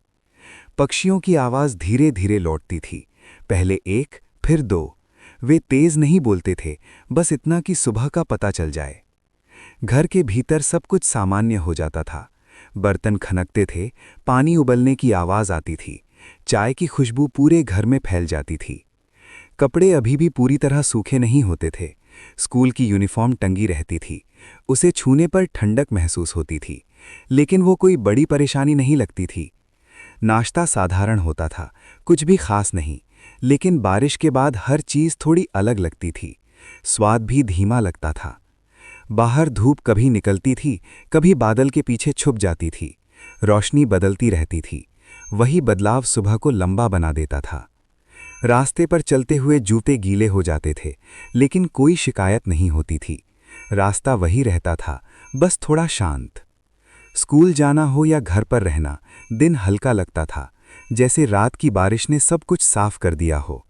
पक्षियों की आवाज धीरे धीरे लौटती थी, पहले एक, फिर दो। वे तेज नहीं बोलते थे, बस इतना कि सुबह का पता चल जाए। घर के भीतर सब कुछ सामान्य हो जाता था। बर्तन खनकते थे, पानी उबलने की आवाज आती थी, चाय की खुशबू पूरे घर में फैल जाती थी। कपड़े अभी भी पूरी तरह सूखे नहीं होते थे। स्कूल की यूनिफॉर्म टंगी रहती थी, उसे छूने पर ठंडक महसूस होती थी, लेकिन वो कोई बड़ी परेशानी नहीं लगती थी। नाश्ता साधारण होता था, कुछ भी खास नहीं, लेकिन बारिश के बाद हर चीज़ थोड़ी अलग लगती थी। स्वाद भी धीमा लगता था। बाहर धूप कभी निकलती थी, कभी बादल के पीछे छुप जाती थी। रोशनी बदलती रहती थी, वही बदलाव सुबह को लंबा बना देता था। रास्ते पर चलते हुए जूते गीले हो जाते थे, लेकिन कोई शिकायत नहीं होती थी। रास्ता वही रहता था, बस थोड़ा शांत। स्कूल जाना हो या घर पर रहना, दिन हल्का लगता था, जैसे रात की बारिश ने सब कुछ साफ कर दिया हो।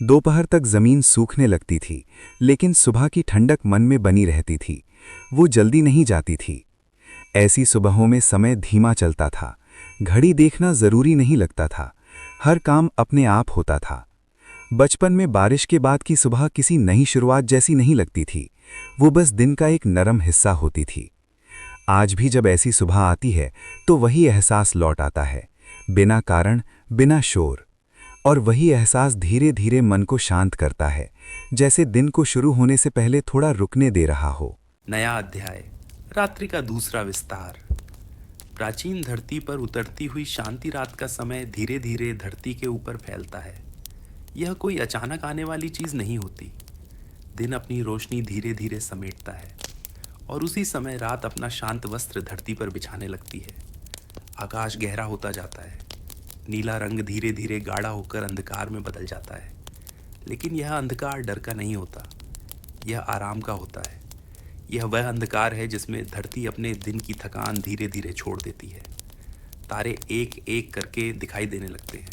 दोपहर तक जमीन सूखने लगती थी, लेकिन सुबह की ठंडक मन में बनी रहती थी। वो जल्दी नहीं जाती थी। ऐसी सुबहों में समय धीमा चलता था, घड़ी देखना जरूरी नहीं लगता था, हर काम अपने आप होता था। बचपन में बारिश के बाद की सुबह किसी नई शुरुआत जैसी नहीं लगती थी, वो बस दिन का एक नरम हिस्सा होती थी। आज भी जब ऐसी सुबह आती है तो वही एहसास लौट आता है, बिना कारण, बिना शोर। और वही एहसास धीरे धीरे मन को शांत करता है, जैसे दिन को शुरू होने से पहले थोड़ा रुकने दे रहा हो। नया अध्याय, रात्रि का दूसरा विस्तार। प्राचीन धरती पर उतरती हुई शांति रात का समय धीरे धीरे धरती के ऊपर फैलता है। यह कोई अचानक आने वाली चीज़ नहीं होती। दिन अपनी रोशनी धीरे धीरे समेटता है और उसी समय रात अपना शांत वस्त्र धरती पर बिछाने लगती है। आकाश गहरा होता जाता है, नीला रंग धीरे धीरे गाढ़ा होकर अंधकार में बदल जाता है। लेकिन यह अंधकार डर का नहीं होता, यह आराम का होता है। यह वह अंधकार है जिसमें धरती अपने दिन की थकान धीरे धीरे छोड़ देती है। तारे एक एक करके दिखाई देने लगते हैं,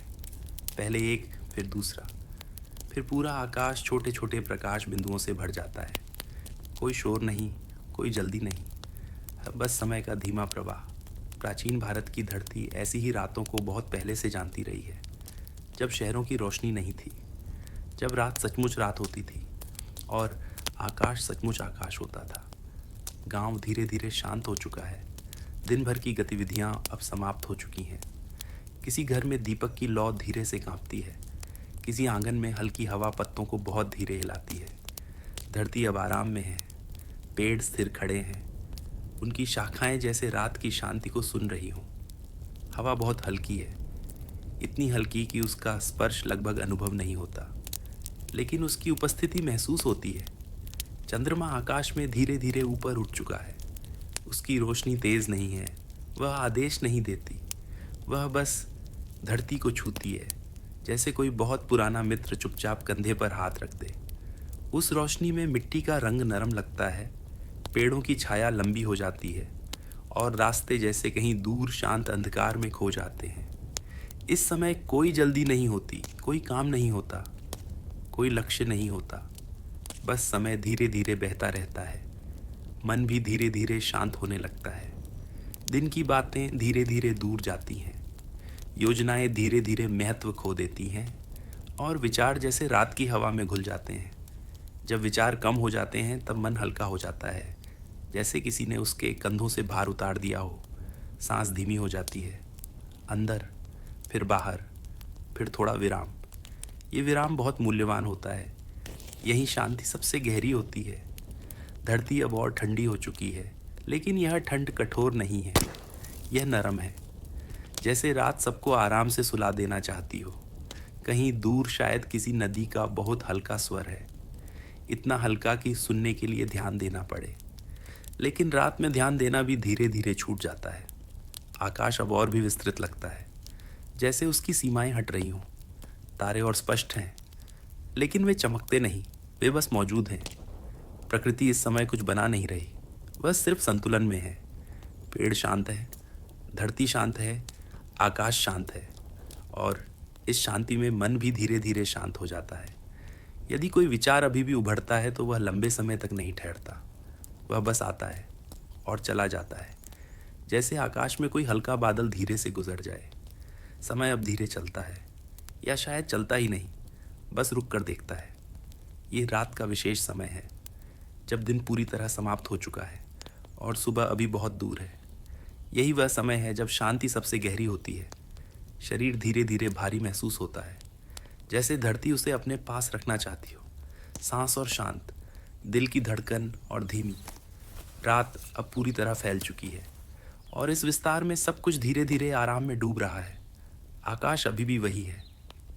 पहले एक, फिर दूसरा, फिर पूरा आकाश छोटे छोटे प्रकाश बिंदुओं से भर जाता है। कोई शोर नहीं, कोई जल्दी नहीं, बस समय का धीमा प्रवाह। प्राचीन भारत की धरती ऐसी ही रातों को बहुत पहले से जानती रही है, जब शहरों की रोशनी नहीं थी, जब रात सचमुच रात होती थी और आकाश सचमुच आकाश होता था। गांव धीरे धीरे शांत हो चुका है, दिन भर की गतिविधियां अब समाप्त हो चुकी हैं। किसी घर में दीपक की लौ धीरे से कांपती है, किसी आंगन में हल्की हवा पत्तों को बहुत धीरे हिलाती है। धरती अब आराम में है, पेड़ स्थिर खड़े हैं, उनकी शाखाएं जैसे रात की शांति को सुन रही हों। हवा बहुत हल्की है, इतनी हल्की कि उसका स्पर्श लगभग अनुभव नहीं होता, लेकिन उसकी उपस्थिति महसूस होती है। चंद्रमा आकाश में धीरे धीरे ऊपर उठ चुका है। उसकी रोशनी तेज नहीं है, वह आदेश नहीं देती, वह बस धरती को छूती है, जैसे कोई बहुत पुराना मित्र चुपचाप कंधे पर हाथ रख दे। उस रोशनी में मिट्टी का रंग नरम लगता है, पेड़ों की छाया लंबी हो जाती है और रास्ते जैसे कहीं दूर शांत अंधकार में खो जाते हैं। इस समय कोई जल्दी नहीं होती, कोई काम नहीं होता, कोई लक्ष्य नहीं होता, बस समय धीरे धीरे बहता रहता है। मन भी धीरे धीरे शांत होने लगता है। दिन की बातें धीरे धीरे दूर जाती हैं, योजनाएं धीरे धीरे महत्व खो देती हैं और विचार जैसे रात की हवा में घुल जाते हैं। जब विचार कम हो जाते हैं तब मन हल्का हो जाता है, जैसे किसी ने उसके कंधों से भार उतार दिया हो। सांस धीमी हो जाती है, अंदर, फिर बाहर, फिर थोड़ा विराम। ये विराम बहुत मूल्यवान होता है, यही शांति सबसे गहरी होती है। धरती अब और ठंडी हो चुकी है, लेकिन यह ठंड कठोर नहीं है, यह नरम है, जैसे रात सबको आराम से सुला देना चाहती हो। कहीं दूर शायद किसी नदी का बहुत हल्का स्वर है, इतना हल्का कि सुनने के लिए ध्यान देना पड़े। लेकिन रात में ध्यान देना भी धीरे धीरे छूट जाता है। आकाश अब और भी विस्तृत लगता है, जैसे उसकी सीमाएं हट रही हों। तारे और स्पष्ट हैं, लेकिन वे चमकते नहीं, वे बस मौजूद हैं। प्रकृति इस समय कुछ बना नहीं रही, वह सिर्फ संतुलन में है। पेड़ शांत है, धरती शांत है, आकाश शांत है और इस शांति में मन भी धीरे धीरे शांत हो जाता है। यदि कोई विचार अभी भी उभरता है तो वह लंबे समय तक नहीं ठहरता, वह बस आता है और चला जाता है, जैसे आकाश में कोई हल्का बादल धीरे से गुजर जाए। समय अब धीरे चलता है, या शायद चलता ही नहीं, बस रुक कर देखता है। ये रात का विशेष समय है, जब दिन पूरी तरह समाप्त हो चुका है और सुबह अभी बहुत दूर है। यही वह समय है जब शांति सबसे गहरी होती है। शरीर धीरे धीरे भारी महसूस होता है, जैसे धरती उसे अपने पास रखना चाहती हो। सांस और शांत, दिल की धड़कन और धीमी। रात अब पूरी तरह फैल चुकी है और इस विस्तार में सब कुछ धीरे धीरे आराम में डूब रहा है। आकाश अभी भी वही है,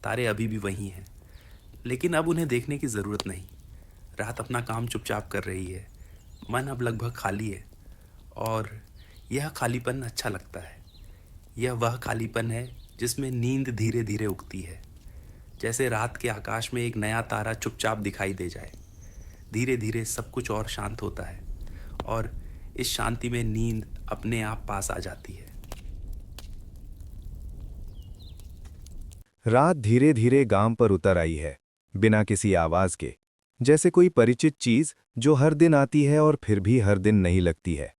तारे अभी भी वही हैं, लेकिन अब उन्हें देखने की ज़रूरत नहीं। रात अपना काम चुपचाप कर रही है, मन अब लगभग खाली है और यह खालीपन अच्छा लगता है। यह वह खालीपन है जिसमें नींद धीरे धीरे उगती है, जैसे रात के आकाश में एक नया तारा चुपचाप दिखाई दे जाए। धीरे धीरे सब कुछ और शांत होता है और इस शांति में नींद अपने आप पास आ जाती है। रात धीरे धीरे गांव पर उतर आई है, बिना किसी आवाज के, जैसे कोई परिचित चीज जो हर दिन आती है और फिर भी हर दिन नहीं लगती है।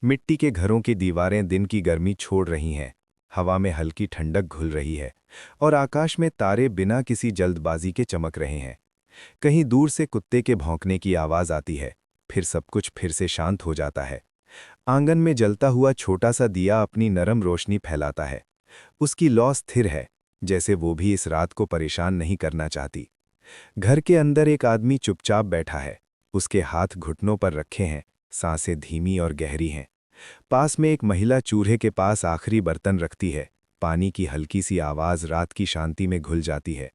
मिट्टी के घरों की दीवारें दिन की गर्मी छोड़ रही हैं, हवा में हल्की ठंडक घुल रही है और आकाश में तारे बिना किसी जल्दबाजी के चमक रहे हैं। कहीं दूर से कुत्ते के भौंकने की आवाज आती है, फिर सब कुछ फिर से शांत हो जाता है। आंगन में जलता हुआ छोटा सा दिया अपनी नरम रोशनी फैलाता है। उसकी लौ स्थिर है, जैसे वो भी इस रात को परेशान नहीं करना चाहती। घर के अंदर एक आदमी चुपचाप बैठा है, उसके हाथ घुटनों पर रखे हैं, सांसें धीमी और गहरी हैं। पास में एक महिला चूल्हे के पास आखिरी बर्तन रखती है, पानी की हल्की सी आवाज रात की शांति में घुल जाती है।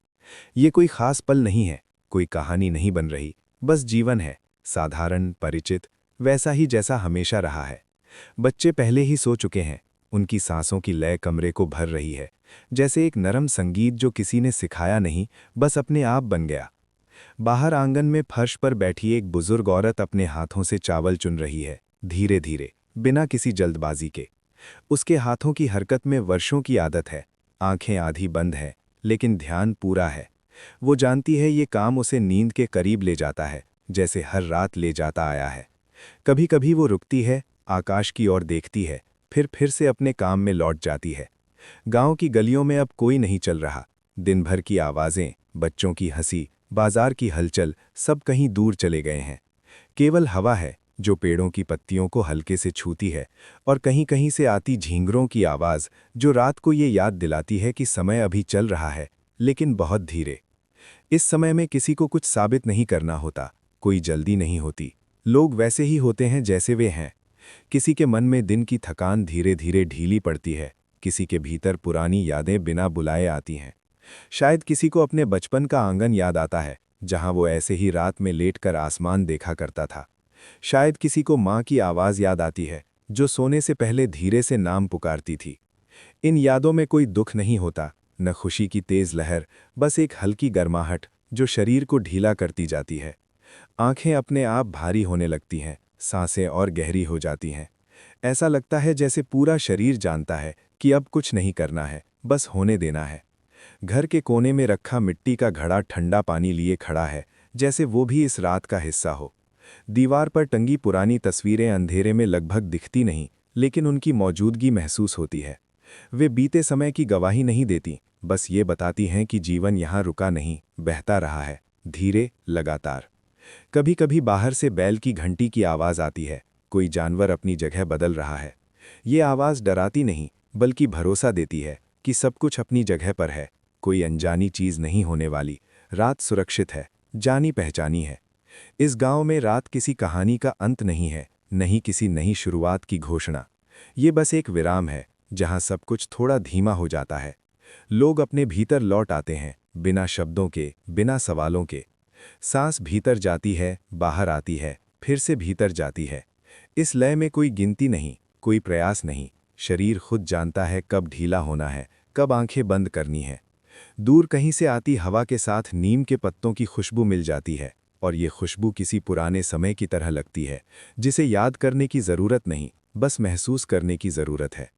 ये कोई खास पल नहीं है, कोई कहानी नहीं बन रही, बस जीवन है, साधारण, परिचित, वैसा ही जैसा हमेशा रहा है। बच्चे पहले ही सो चुके हैं, उनकी सांसों की लय कमरे को भर रही है, जैसे एक नरम संगीत जो किसी ने सिखाया नहीं, बस अपने आप बन गया। बाहर आंगन में फर्श पर बैठी एक बुजुर्ग औरत अपने हाथों से चावल चुन रही है, धीरे धीरे, बिना किसी जल्दबाजी के। उसके हाथों की हरकत में वर्षों की आदत है, आंखें आधी बंद हैं, लेकिन ध्यान पूरा है। वो जानती है ये काम उसे नींद के करीब ले जाता है, जैसे हर रात ले जाता आया है। कभी कभी वो रुकती है, आकाश की ओर देखती है, फिर से अपने काम में लौट जाती है। गांव की गलियों में अब कोई नहीं चल रहा। दिन भर की आवाजें, बच्चों की हंसी, बाजार की हलचल, सब कहीं दूर चले गए हैं। केवल हवा है जो पेड़ों की पत्तियों को हल्के से छूती है, और कहीं कहीं से आती झींगरों की आवाज जो रात को ये याद दिलाती है कि समय अभी चल रहा है, लेकिन बहुत धीरे। इस समय में किसी को कुछ साबित नहीं करना होता, कोई जल्दी नहीं होती। लोग वैसे ही होते हैं जैसे वे हैं। किसी के मन में दिन की थकान धीरे धीरे ढीली पड़ती है, किसी के भीतर पुरानी यादें बिना बुलाए आती हैं। शायद किसी को अपने बचपन का आंगन याद आता है, जहां वो ऐसे ही रात में लेटकर आसमान देखा करता था। शायद किसी को माँ की आवाज़ याद आती है, जो सोने से पहले धीरे से नाम पुकारती थी। इन यादों में कोई दुख नहीं होता, न खुशी की तेज लहर, बस एक हल्की गर्माहट जो शरीर को ढीला करती जाती है। आंखें अपने आप भारी होने लगती हैं, सांसें और गहरी हो जाती हैं। ऐसा लगता है जैसे पूरा शरीर जानता है कि अब कुछ नहीं करना है, बस होने देना है। घर के कोने में रखा मिट्टी का घड़ा ठंडा पानी लिए खड़ा है, जैसे वो भी इस रात का हिस्सा हो। दीवार पर टंगी पुरानी तस्वीरें अंधेरे में लगभग दिखती नहीं, लेकिन उनकी मौजूदगी महसूस होती है। वे बीते समय की गवाही नहीं देती, बस ये बताती हैं कि जीवन यहाँ रुका नहीं, बहता रहा है, धीरे, लगातार। कभी कभी बाहर से बैल की घंटी की आवाज़ आती है, कोई जानवर अपनी जगह बदल रहा है। ये आवाज़ डराती नहीं, बल्कि भरोसा देती है कि सब कुछ अपनी जगह पर है, कोई अनजानी चीज़ नहीं होने वाली, रात सुरक्षित है, जानी पहचानी है। इस गांव में रात किसी कहानी का अंत नहीं है, नहीं किसी नई शुरुआत की घोषणा। ये बस एक विराम है, जहां सब कुछ थोड़ा धीमा हो जाता है। लोग अपने भीतर लौट आते हैं, बिना शब्दों के, बिना सवालों के। सांस भीतर जाती है, बाहर आती है, फिर से भीतर जाती है। इस लय में कोई गिनती नहीं, कोई प्रयास नहीं। शरीर खुद जानता है कब ढीला होना है, कब आंखें बंद करनी है। दूर कहीं से आती हवा के साथ नीम के पत्तों की खुशबू मिल जाती है, और ये खुशबू किसी पुराने समय की तरह लगती है, जिसे याद करने की ज़रूरत नहीं, बस महसूस करने की ज़रूरत है।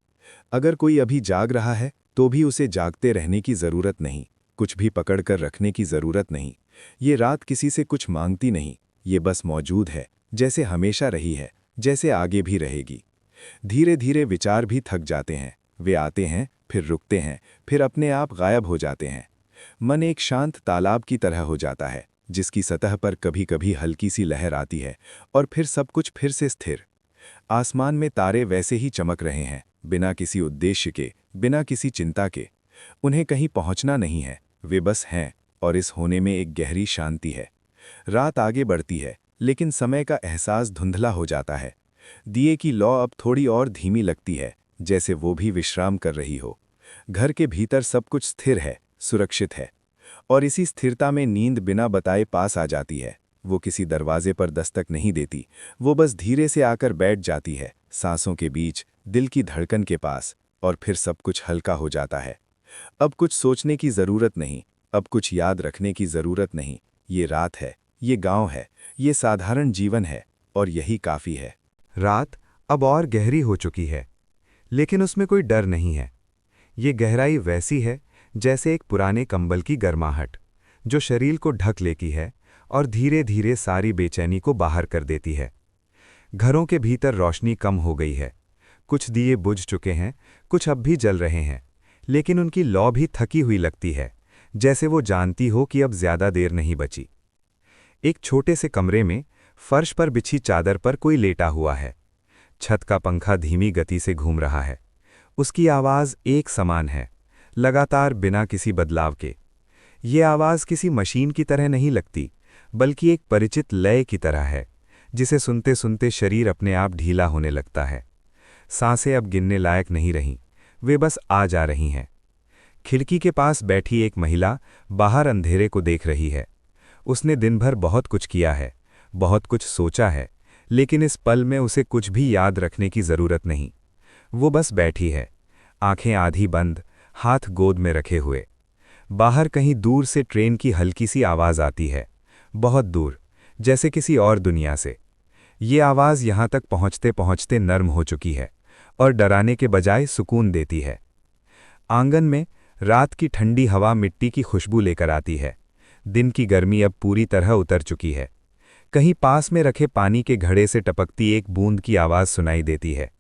अगर कोई अभी जाग रहा है, तो भी उसे जागते रहने की ज़रूरत नहीं, कुछ भी पकड़ कर रखने की ज़रूरत नहीं। ये रात किसी से कुछ मांगती नहीं, ये बस मौजूद है, जैसे हमेशा रही है, जैसे आगे भी रहेगी। धीरे धीरे विचार भी थक जाते हैं, वे आते हैं, फिर रुकते हैं, फिर अपने आप गायब हो जाते हैं। मन एक शांत तालाब की तरह हो जाता है, जिसकी सतह पर कभी कभी हल्की सी लहर आती है, और फिर सब कुछ फिर से स्थिर। आसमान में तारे वैसे ही चमक रहे हैं, बिना किसी उद्देश्य के, बिना किसी चिंता के। उन्हें कहीं पहुंचना नहीं है, वे बस हैं, और इस होने में एक गहरी शांति है। रात आगे बढ़ती है, लेकिन समय का एहसास धुंधला हो जाता है। दिए की लौ अब थोड़ी और धीमी लगती है, जैसे वो भी विश्राम कर रही हो। घर के भीतर सब कुछ स्थिर है, सुरक्षित है, और इसी स्थिरता में नींद बिना बताए पास आ जाती है। वो किसी दरवाजे पर दस्तक नहीं देती, वो बस धीरे से आकर बैठ जाती है, सांसों के बीच, दिल की धड़कन के पास, और फिर सब कुछ हल्का हो जाता है। अब कुछ सोचने की जरूरत नहीं, अब कुछ याद रखने की जरूरत नहीं। ये रात है, ये गांव है, ये साधारण जीवन है, और यही काफी है। रात अब और गहरी हो चुकी है, लेकिन उसमें कोई डर नहीं है। ये गहराई वैसी है जैसे एक पुराने कंबल की गर्माहट, जो शरीर को ढक लेती है और धीरे धीरे सारी बेचैनी को बाहर कर देती है। घरों के भीतर रोशनी कम हो गई है, कुछ दिए बुझ चुके हैं, कुछ अब भी जल रहे हैं, लेकिन उनकी लौ भी थकी हुई लगती है, जैसे वो जानती हो कि अब ज्यादा देर नहीं बची। एक छोटे से कमरे में फर्श पर बिछी चादर पर कोई लेटा हुआ है। छत का पंखा धीमी गति से घूम रहा है। उसकी आवाज़ एक समान है, लगातार बिना किसी बदलाव के। ये आवाज़ किसी मशीन की तरह नहीं लगती, बल्कि एक परिचित लय की तरह है, जिसे सुनते सुनते शरीर अपने आप ढीला होने लगता है। सांसें अब गिनने लायक नहीं रहीं, वे बस आ जा रही हैं। खिड़की के पास बैठी एक महिला बाहर अंधेरे को देख रही है। उसने दिन भर बहुत कुछ किया है, बहुत कुछ सोचा है, लेकिन इस पल में उसे कुछ भी याद रखने की जरूरत नहीं। वो बस बैठी है, आंखें आधी बंद, हाथ गोद में रखे हुए। बाहर कहीं दूर से ट्रेन की हल्की सी आवाज़ आती है, बहुत दूर, जैसे किसी और दुनिया से। ये आवाज़ यहाँ तक पहुँचते पहुँचते नर्म हो चुकी है और डराने के बजाय सुकून देती है। आंगन में रात की ठंडी हवा मिट्टी की खुशबू लेकर आती है। दिन की गर्मी अब पूरी तरह उतर चुकी है। कहीं पास में रखे पानी के घड़े से टपकती एक बूंद की आवाज़ सुनाई देती है,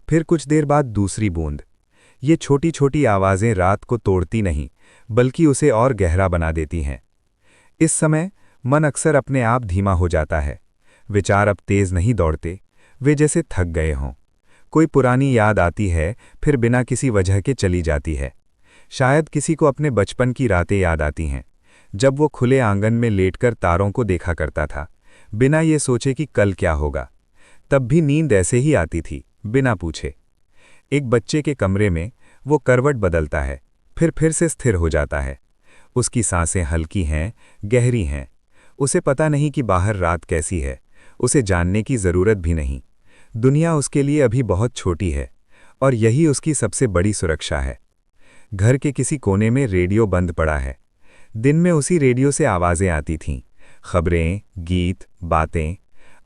फिर कुछ देर बाद दूसरी बूंद। ये छोटी छोटी आवाज़ें रात को तोड़ती नहीं, बल्कि उसे और गहरा बना देती हैं। इस समय मन अक्सर अपने आप धीमा हो जाता है। विचार अब तेज नहीं दौड़ते, वे जैसे थक गए हों। कोई पुरानी याद आती है, फिर बिना किसी वजह के चली जाती है। शायद किसी को अपने बचपन की रातें याद आती हैं, जब वो खुले आंगन में लेटकर तारों को देखा करता था, बिना ये सोचे कि कल क्या होगा। तब भी नींद ऐसे ही आती थी, बिना पूछे। एक बच्चे के कमरे में वो करवट बदलता है, फिर से स्थिर हो जाता है। उसकी सांसें हल्की हैं, गहरी हैं। उसे पता नहीं कि बाहर रात कैसी है, उसे जानने की ज़रूरत भी नहीं। दुनिया उसके लिए अभी बहुत छोटी है, और यही उसकी सबसे बड़ी सुरक्षा है। घर के किसी कोने में रेडियो बंद पड़ा है। दिन में उसी रेडियो से आवाज़ें आती थीं, खबरें, गीत, बातें।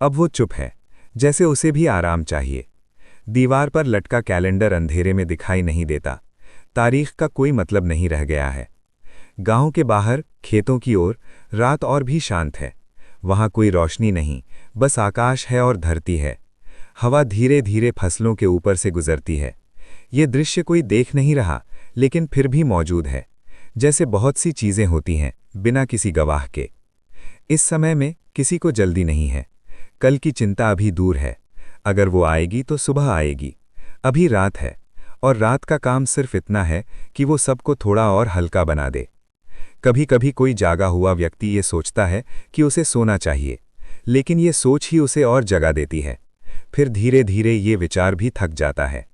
अब वो चुप है, जैसे उसे भी आराम चाहिए। दीवार पर लटका कैलेंडर अंधेरे में दिखाई नहीं देता। तारीख का कोई मतलब नहीं रह गया है। गांव के बाहर, खेतों की ओर, रात और भी शांत है। वहां कोई रोशनी नहीं, बस आकाश है और धरती है। हवा धीरे धीरे फसलों के ऊपर से गुजरती है। ये दृश्य कोई देख नहीं रहा, लेकिन फिर भी मौजूद है, जैसे बहुत सी चीज़ें होती हैं बिना किसी गवाह के। इस समय में किसी को जल्दी नहीं है। कल की चिंता अभी दूर है। अगर वो आएगी तो सुबह आएगी। अभी रात है, और रात का काम सिर्फ इतना है कि वो सबको थोड़ा और हल्का बना दे। कभी कभी कोई जागा हुआ व्यक्ति ये सोचता है कि उसे सोना चाहिए, लेकिन ये सोच ही उसे और जगा देती है। फिर धीरे धीरे ये विचार भी थक जाता है।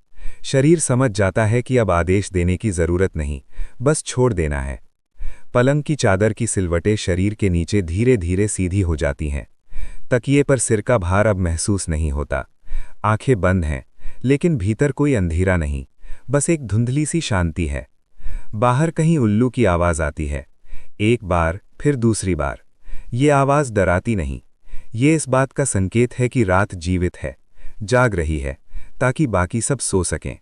शरीर समझ जाता है कि अब आदेश देने की ज़रूरत नहीं, बस छोड़ देना है। पलंग की चादर की सिलवटें शरीर के नीचे धीरे धीरे सीधी हो जाती हैं। तकिए पर सिर का भार अब महसूस नहीं होता। आंखें बंद हैं, लेकिन भीतर कोई अंधेरा नहीं, बस एक धुंधली सी शांति है। बाहर कहीं उल्लू की आवाज़ आती है, एक बार, फिर दूसरी बार। ये आवाज़ डराती नहीं, ये इस बात का संकेत है कि रात जीवित है, जाग रही है, ताकि बाकी सब सो सकें।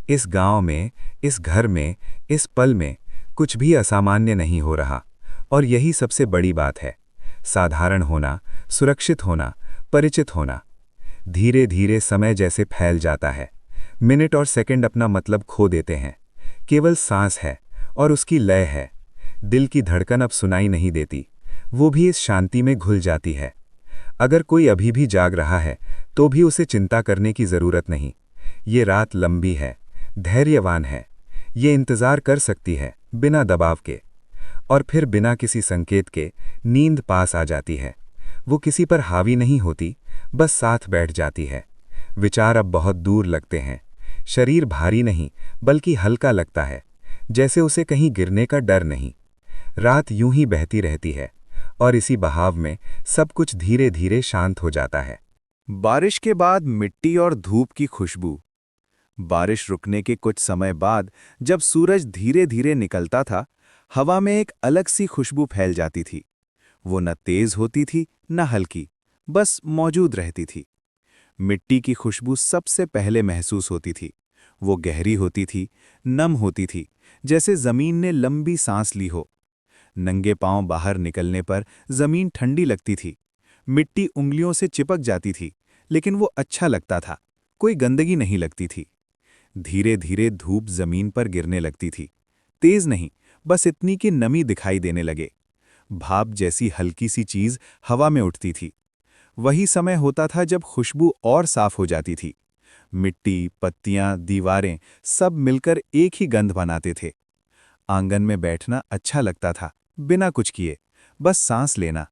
इस गांव में, इस घर में, इस पल में कुछ भी असामान्य नहीं हो रहा, और यही सबसे बड़ी बात है। साधारण होना, सुरक्षित होना, परिचित होना। धीरे धीरे समय जैसे फैल जाता है। मिनट और सेकंड अपना मतलब खो देते हैं। केवल सांस है और उसकी लय है। दिल की धड़कन अब सुनाई नहीं देती, वो भी इस शांति में घुल जाती है। अगर कोई अभी भी जाग रहा है, तो भी उसे चिंता करने की ज़रूरत नहीं। ये रात लंबी है, धैर्यवान है, ये इंतज़ार कर सकती है, बिना दबाव के। और फिर बिना किसी संकेत के नींद पास आ जाती है। वो किसी पर हावी नहीं होती, बस साथ बैठ जाती है। विचार अब बहुत दूर लगते हैं। शरीर भारी नहीं, बल्कि हल्का लगता है, जैसे उसे कहीं गिरने का डर नहीं। रात यूं ही बहती रहती है, और इसी बहाव में सब कुछ धीरे धीरे शांत हो जाता है। बारिश के बाद मिट्टी और धूप की खुशबू। बारिश रुकने के कुछ समय बाद जब सूरज धीरे धीरे निकलता था, हवा में एक अलग सी खुशबू फैल जाती थी। वो न तेज होती थी न हल्की, बस मौजूद रहती थी। मिट्टी की खुशबू सबसे पहले महसूस होती थी। वो गहरी होती थी, नम होती थी, जैसे जमीन ने लंबी सांस ली हो। नंगे पांव बाहर निकलने पर जमीन ठंडी लगती थी। मिट्टी उंगलियों से चिपक जाती थी, लेकिन वो अच्छा लगता था, कोई गंदगी नहीं लगती थी। धीरे धीरे धूप जमीन पर गिरने लगती थी, तेज नहीं, बस इतनी कि नमी दिखाई देने लगे। भाप जैसी हल्की सी चीज हवा में उठती थी। वही समय होता था जब खुशबू और साफ हो जाती थी। मिट्टी, पत्तियां, दीवारें सब मिलकर एक ही गंध बनाते थे। आंगन में बैठना अच्छा लगता था, बिना कुछ किए, बस सांस लेना,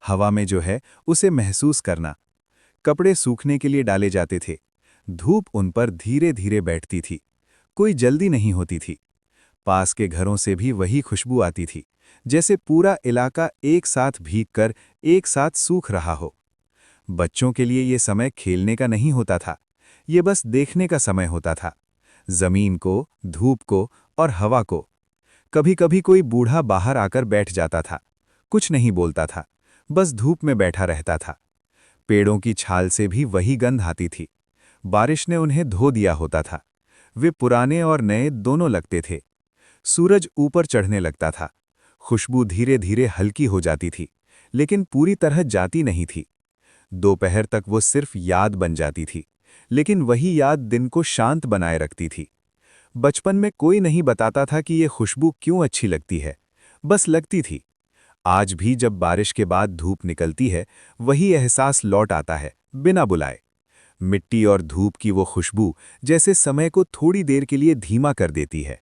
हवा में जो है उसे महसूस करना। कपड़े सूखने के लिए डाले जाते थे। धूप उन पर धीरे धीरे बैठती थी, कोई जल्दी नहीं होती थी। पास के घरों से भी वही खुशबू आती थी, जैसे पूरा इलाका एक साथ भीगकर एक साथ सूख रहा हो। बच्चों के लिए ये समय खेलने का नहीं होता था, ये बस देखने का समय होता था, जमीन को, धूप को और हवा को। कभी कभी कोई बूढ़ा बाहर आकर बैठ जाता था, कुछ नहीं बोलता था, बस धूप में बैठा रहता था। पेड़ों की छाल से भी वही गंध आती थी। बारिश ने उन्हें धो दिया होता था। वे पुराने और नए दोनों लगते थे। सूरज ऊपर चढ़ने लगता था। खुशबू धीरे धीरे हल्की हो जाती थी, लेकिन पूरी तरह जाती नहीं थी। दोपहर तक वो सिर्फ याद बन जाती थी, लेकिन वही याद दिन को शांत बनाए रखती थी। बचपन में कोई नहीं बताता था कि ये खुशबू क्यों अच्छी लगती है, बस लगती थी। आज भी जब बारिश के बाद धूप निकलती है, वही एहसास लौट आता है, बिना बुलाए। मिट्टी और धूप की वो खुशबू जैसे समय को थोड़ी देर के लिए धीमा कर देती है,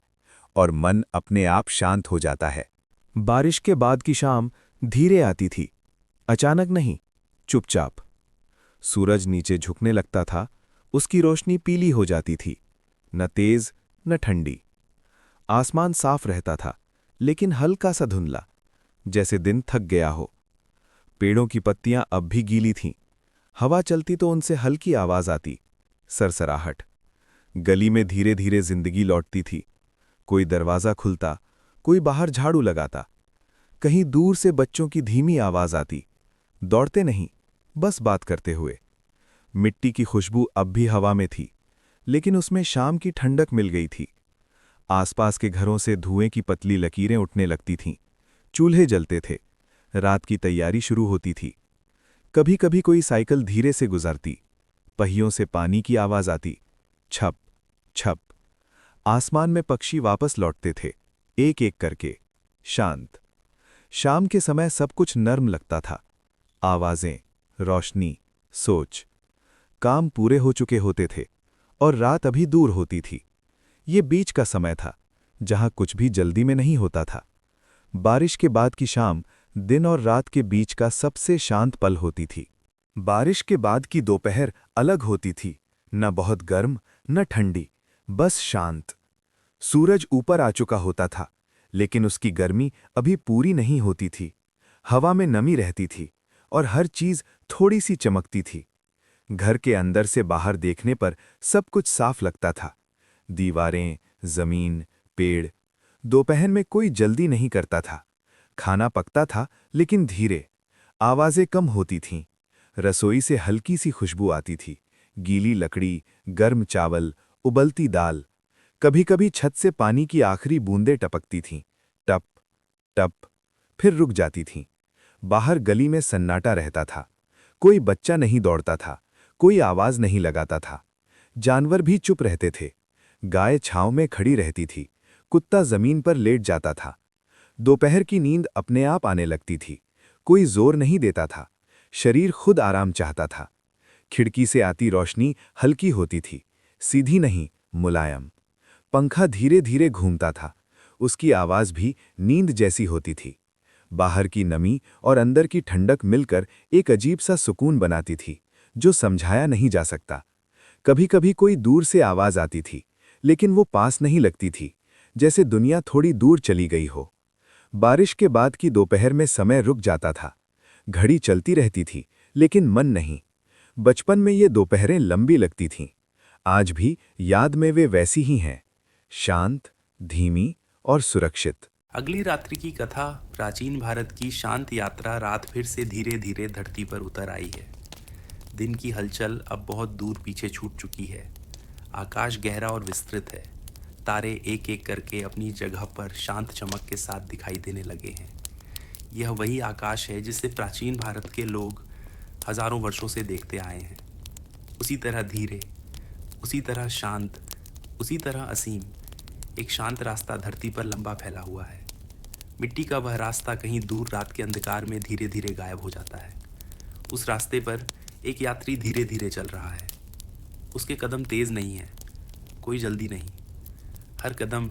और मन अपने आप शांत हो जाता है। बारिश के बाद की शाम धीरे आती थी, अचानक नहीं, चुपचाप। सूरज नीचे झुकने लगता था, उसकी रोशनी पीली हो जाती थी, न तेज न ठंडी। आसमान साफ रहता था, लेकिन हल्का सा धुंधला, जैसे दिन थक गया हो। पेड़ों की पत्तियां अब भी गीली थीं। हवा चलती तो उनसे हल्की आवाज आती, सरसराहट। गली में धीरे धीरे जिंदगी लौटती थी। कोई दरवाजा खुलता, कोई बाहर झाड़ू लगाता। कहीं दूर से बच्चों की धीमी आवाज आती, दौड़ते नहीं, बस बात करते हुए। मिट्टी की खुशबू अब भी हवा में थी, लेकिन उसमें शाम की ठंडक मिल गई थी। आसपास के घरों से धुएं की पतली लकीरें उठने लगती थीं। चूल्हे जलते थे, रात की तैयारी शुरू होती थी। कभी कभी कोई साइकिल धीरे से गुजरती, पहियों से पानी की आवाज आती, छप छप। आसमान में पक्षी वापस लौटते थे, एक एक करके, शांत। शाम के समय सब कुछ नर्म लगता था। आवाजें, रोशनी, सोच। काम पूरे हो चुके होते थे, और रात अभी दूर होती थी। ये बीच का समय था, जहां कुछ भी जल्दी में नहीं होता था। बारिश के बाद की शाम दिन और रात के बीच का सबसे शांत पल होती थी। बारिश के बाद की दोपहर अलग होती थी, न बहुत गर्म न ठंडी, बस शांत। सूरज ऊपर आ चुका होता था, लेकिन उसकी गर्मी अभी पूरी नहीं होती थी। हवा में नमी रहती थी, और हर चीज थोड़ी सी चमकती थी। घर के अंदर से बाहर देखने पर सब कुछ साफ लगता था। दीवारें, जमीन, पेड़। दोपहर में कोई जल्दी नहीं करता था। खाना पकता था, लेकिन धीरे। आवाजें कम होती थीं। रसोई से हल्की सी खुशबू आती थी, गीली लकड़ी, गर्म चावल, उबलती दाल। कभी कभी छत से पानी की आखिरी बूंदें टपकती थीं, टप टप, फिर रुक जाती थीं। बाहर गली में सन्नाटा रहता था। कोई बच्चा नहीं दौड़ता था, कोई आवाज नहीं लगाता था। जानवर भी चुप रहते थे। गाय छांव में खड़ी रहती थी, कुत्ता जमीन पर लेट जाता था। दोपहर की नींद अपने आप आने लगती थी, कोई जोर नहीं देता था। शरीर खुद आराम चाहता था। खिड़की से आती रोशनी हल्की होती थी, सीधी नहीं, मुलायम। पंखा धीरे धीरे घूमता था, उसकी आवाज भी नींद जैसी होती थी। बाहर की नमी और अंदर की ठंडक मिलकर एक अजीब सा सुकून बनाती थी, जो समझाया नहीं जा सकता। कभी कभी कोई दूर से आवाज आती थी, लेकिन वो पास नहीं लगती थी, जैसे दुनिया थोड़ी दूर चली गई हो। बारिश के बाद की दोपहर में समय रुक जाता था। घड़ी चलती रहती थी, लेकिन मन नहीं। बचपन में ये दोपहरें लंबी लगती थीं। आज भी याद में वे वैसी ही हैं, शांत, धीमी और सुरक्षित। अगली रात्रि की कथा प्राचीन भारत की शांत यात्रा। रात फिर से धीरे धीरे धरती पर उतर आई है। दिन की हलचल अब बहुत दूर पीछे छूट चुकी है। आकाश गहरा और विस्तृत है। तारे एक एक करके अपनी जगह पर शांत चमक के साथ दिखाई देने लगे हैं। यह वही आकाश है जिसे प्राचीन भारत के लोग हजारों वर्षों से देखते आए हैं। उसी तरह धीरे, उसी तरह शांत, उसी तरह असीम। एक शांत रास्ता धरती पर लंबा फैला हुआ है। मिट्टी का वह रास्ता कहीं दूर रात के अंधकार में धीरे धीरे गायब हो जाता है। उस रास्ते पर एक यात्री धीरे धीरे चल रहा है। उसके कदम तेज नहीं है, कोई जल्दी नहीं। हर कदम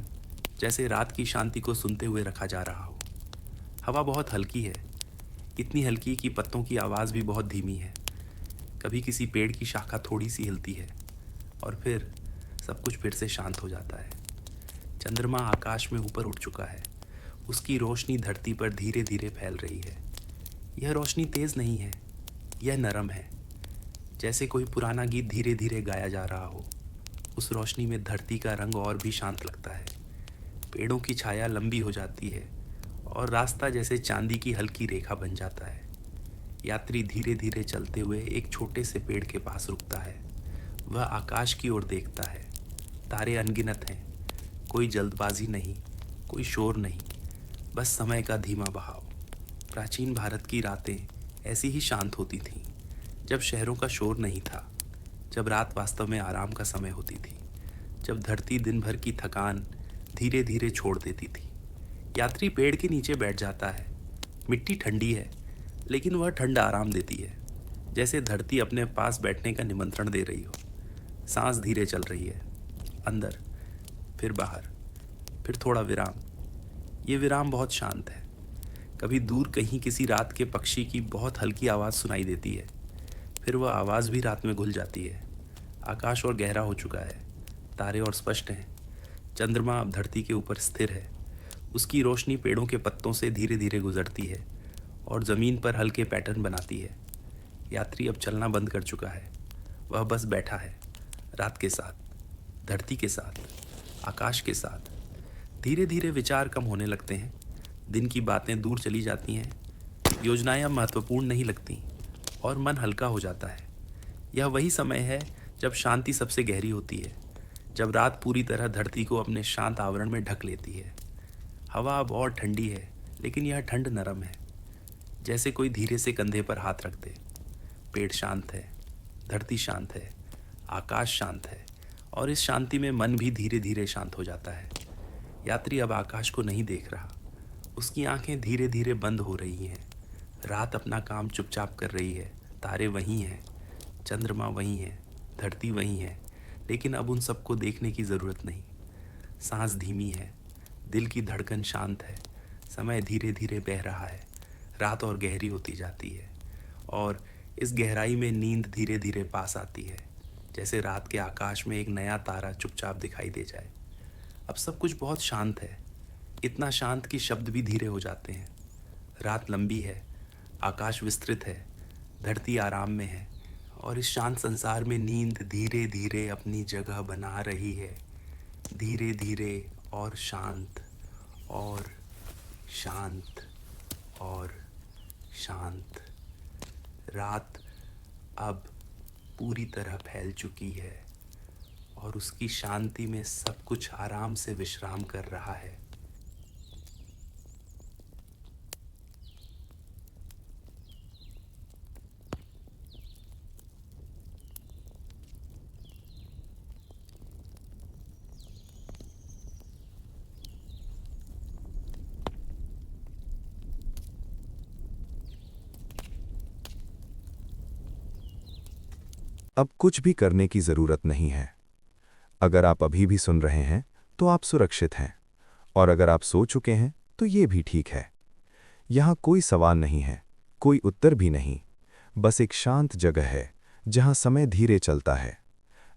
जैसे रात की शांति को सुनते हुए रखा जा रहा हो। हवा बहुत हल्की है, इतनी हल्की कि पत्तों की आवाज़ भी बहुत धीमी है। कभी किसी पेड़ की शाखा थोड़ी सी हिलती है और फिर सब कुछ फिर से शांत हो जाता है। चंद्रमा आकाश में ऊपर उठ चुका है। उसकी रोशनी धरती पर धीरे धीरे फैल रही है। यह रोशनी तेज नहीं है, यह नरम है, जैसे कोई पुराना गीत धीरे धीरे गाया जा रहा हो। उस रोशनी में धरती का रंग और भी शांत लगता है। पेड़ों की छाया लंबी हो जाती है और रास्ता जैसे चांदी की हल्की रेखा बन जाता है। यात्री धीरे धीरे चलते हुए एक छोटे से पेड़ के पास रुकता है। वह आकाश की ओर देखता है। तारे अनगिनत हैं। कोई जल्दबाजी नहीं, कोई शोर नहीं, बस समय का धीमा बहाव। प्राचीन भारत की रातें ऐसी ही शांत होती थीं, जब शहरों का शोर नहीं था, जब रात वास्तव में आराम का समय होती थी, जब धरती दिन भर की थकान धीरे धीरे छोड़ देती थी। यात्री पेड़ के नीचे बैठ जाता है। मिट्टी ठंडी है, लेकिन वह ठंड आराम देती है, जैसे धरती अपने पास बैठने का निमंत्रण दे रही हो। सांस धीरे चल रही है, अंदर, फिर बाहर, फिर थोड़ा विराम। ये विराम बहुत शांत है। कभी दूर कहीं किसी रात के पक्षी की बहुत हल्की आवाज़ सुनाई देती है, फिर वह आवाज़ भी रात में घुल जाती है। आकाश और गहरा हो चुका है। तारे और स्पष्ट हैं। चंद्रमा अब धरती के ऊपर स्थिर है। उसकी रोशनी पेड़ों के पत्तों से धीरे धीरे गुजरती है और ज़मीन पर हल्के पैटर्न बनाती है। यात्री अब चलना बंद कर चुका है। वह बस बैठा है, रात के साथ, धरती के साथ, आकाश के साथ। धीरे धीरे विचार कम होने लगते हैं। दिन की बातें दूर चली जाती हैं। योजनाएं अब महत्वपूर्ण नहीं लगती और मन हल्का हो जाता है। यह वही समय है जब शांति सबसे गहरी होती है, जब रात पूरी तरह धरती को अपने शांत आवरण में ढक लेती है। हवा अब और ठंडी है, लेकिन यह ठंड नरम है, जैसे कोई धीरे से कंधे पर हाथ रख दे। पेड़ शांत है, धरती शांत है, आकाश शांत है और इस शांति में मन भी धीरे धीरे शांत हो जाता है। यात्री अब आकाश को नहीं देख रहा। उसकी आंखें धीरे धीरे बंद हो रही हैं। रात अपना काम चुपचाप कर रही है। तारे वहीं हैं, चंद्रमा वहीं है, धरती वहीं है, लेकिन अब उन सबको देखने की ज़रूरत नहीं। सांस धीमी है, दिल की धड़कन शांत है। समय धीरे धीरे बह रहा है। रात और गहरी होती जाती है और इस गहराई में नींद धीरे धीरे पास आती है, जैसे रात के आकाश में एक नया तारा चुपचाप दिखाई दे जाए। अब सब कुछ बहुत शांत है, इतना शांत कि शब्द भी धीरे हो जाते हैं। रात लंबी है, आकाश विस्तृत है, धरती आराम में है और इस शांत संसार में नींद धीरे धीरे अपनी जगह बना रही है। धीरे धीरे और शांत और शांत और शांत। रात अब पूरी तरह फैल चुकी है और उसकी शांति में सब कुछ आराम से विश्राम कर रहा है। अब कुछ भी करने की जरूरत नहीं है। अगर आप अभी भी सुन रहे हैं तो आप सुरक्षित हैं, और अगर आप सो चुके हैं तो ये भी ठीक है। यहाँ कोई सवाल नहीं है, कोई उत्तर भी नहीं, बस एक शांत जगह है जहाँ समय धीरे चलता है।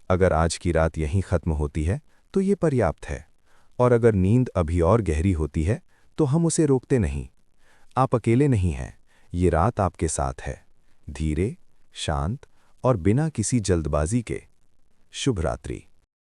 अगर आज की रात यहीं खत्म होती है तो ये पर्याप्त है, और अगर नींद अभी और गहरी होती है तो हम उसे रोकते नहीं। आप अकेले नहीं हैं, ये रात आपके साथ है, धीरे, शांत और बिना किसी जल्दबाजी के। शुभ रात्रि।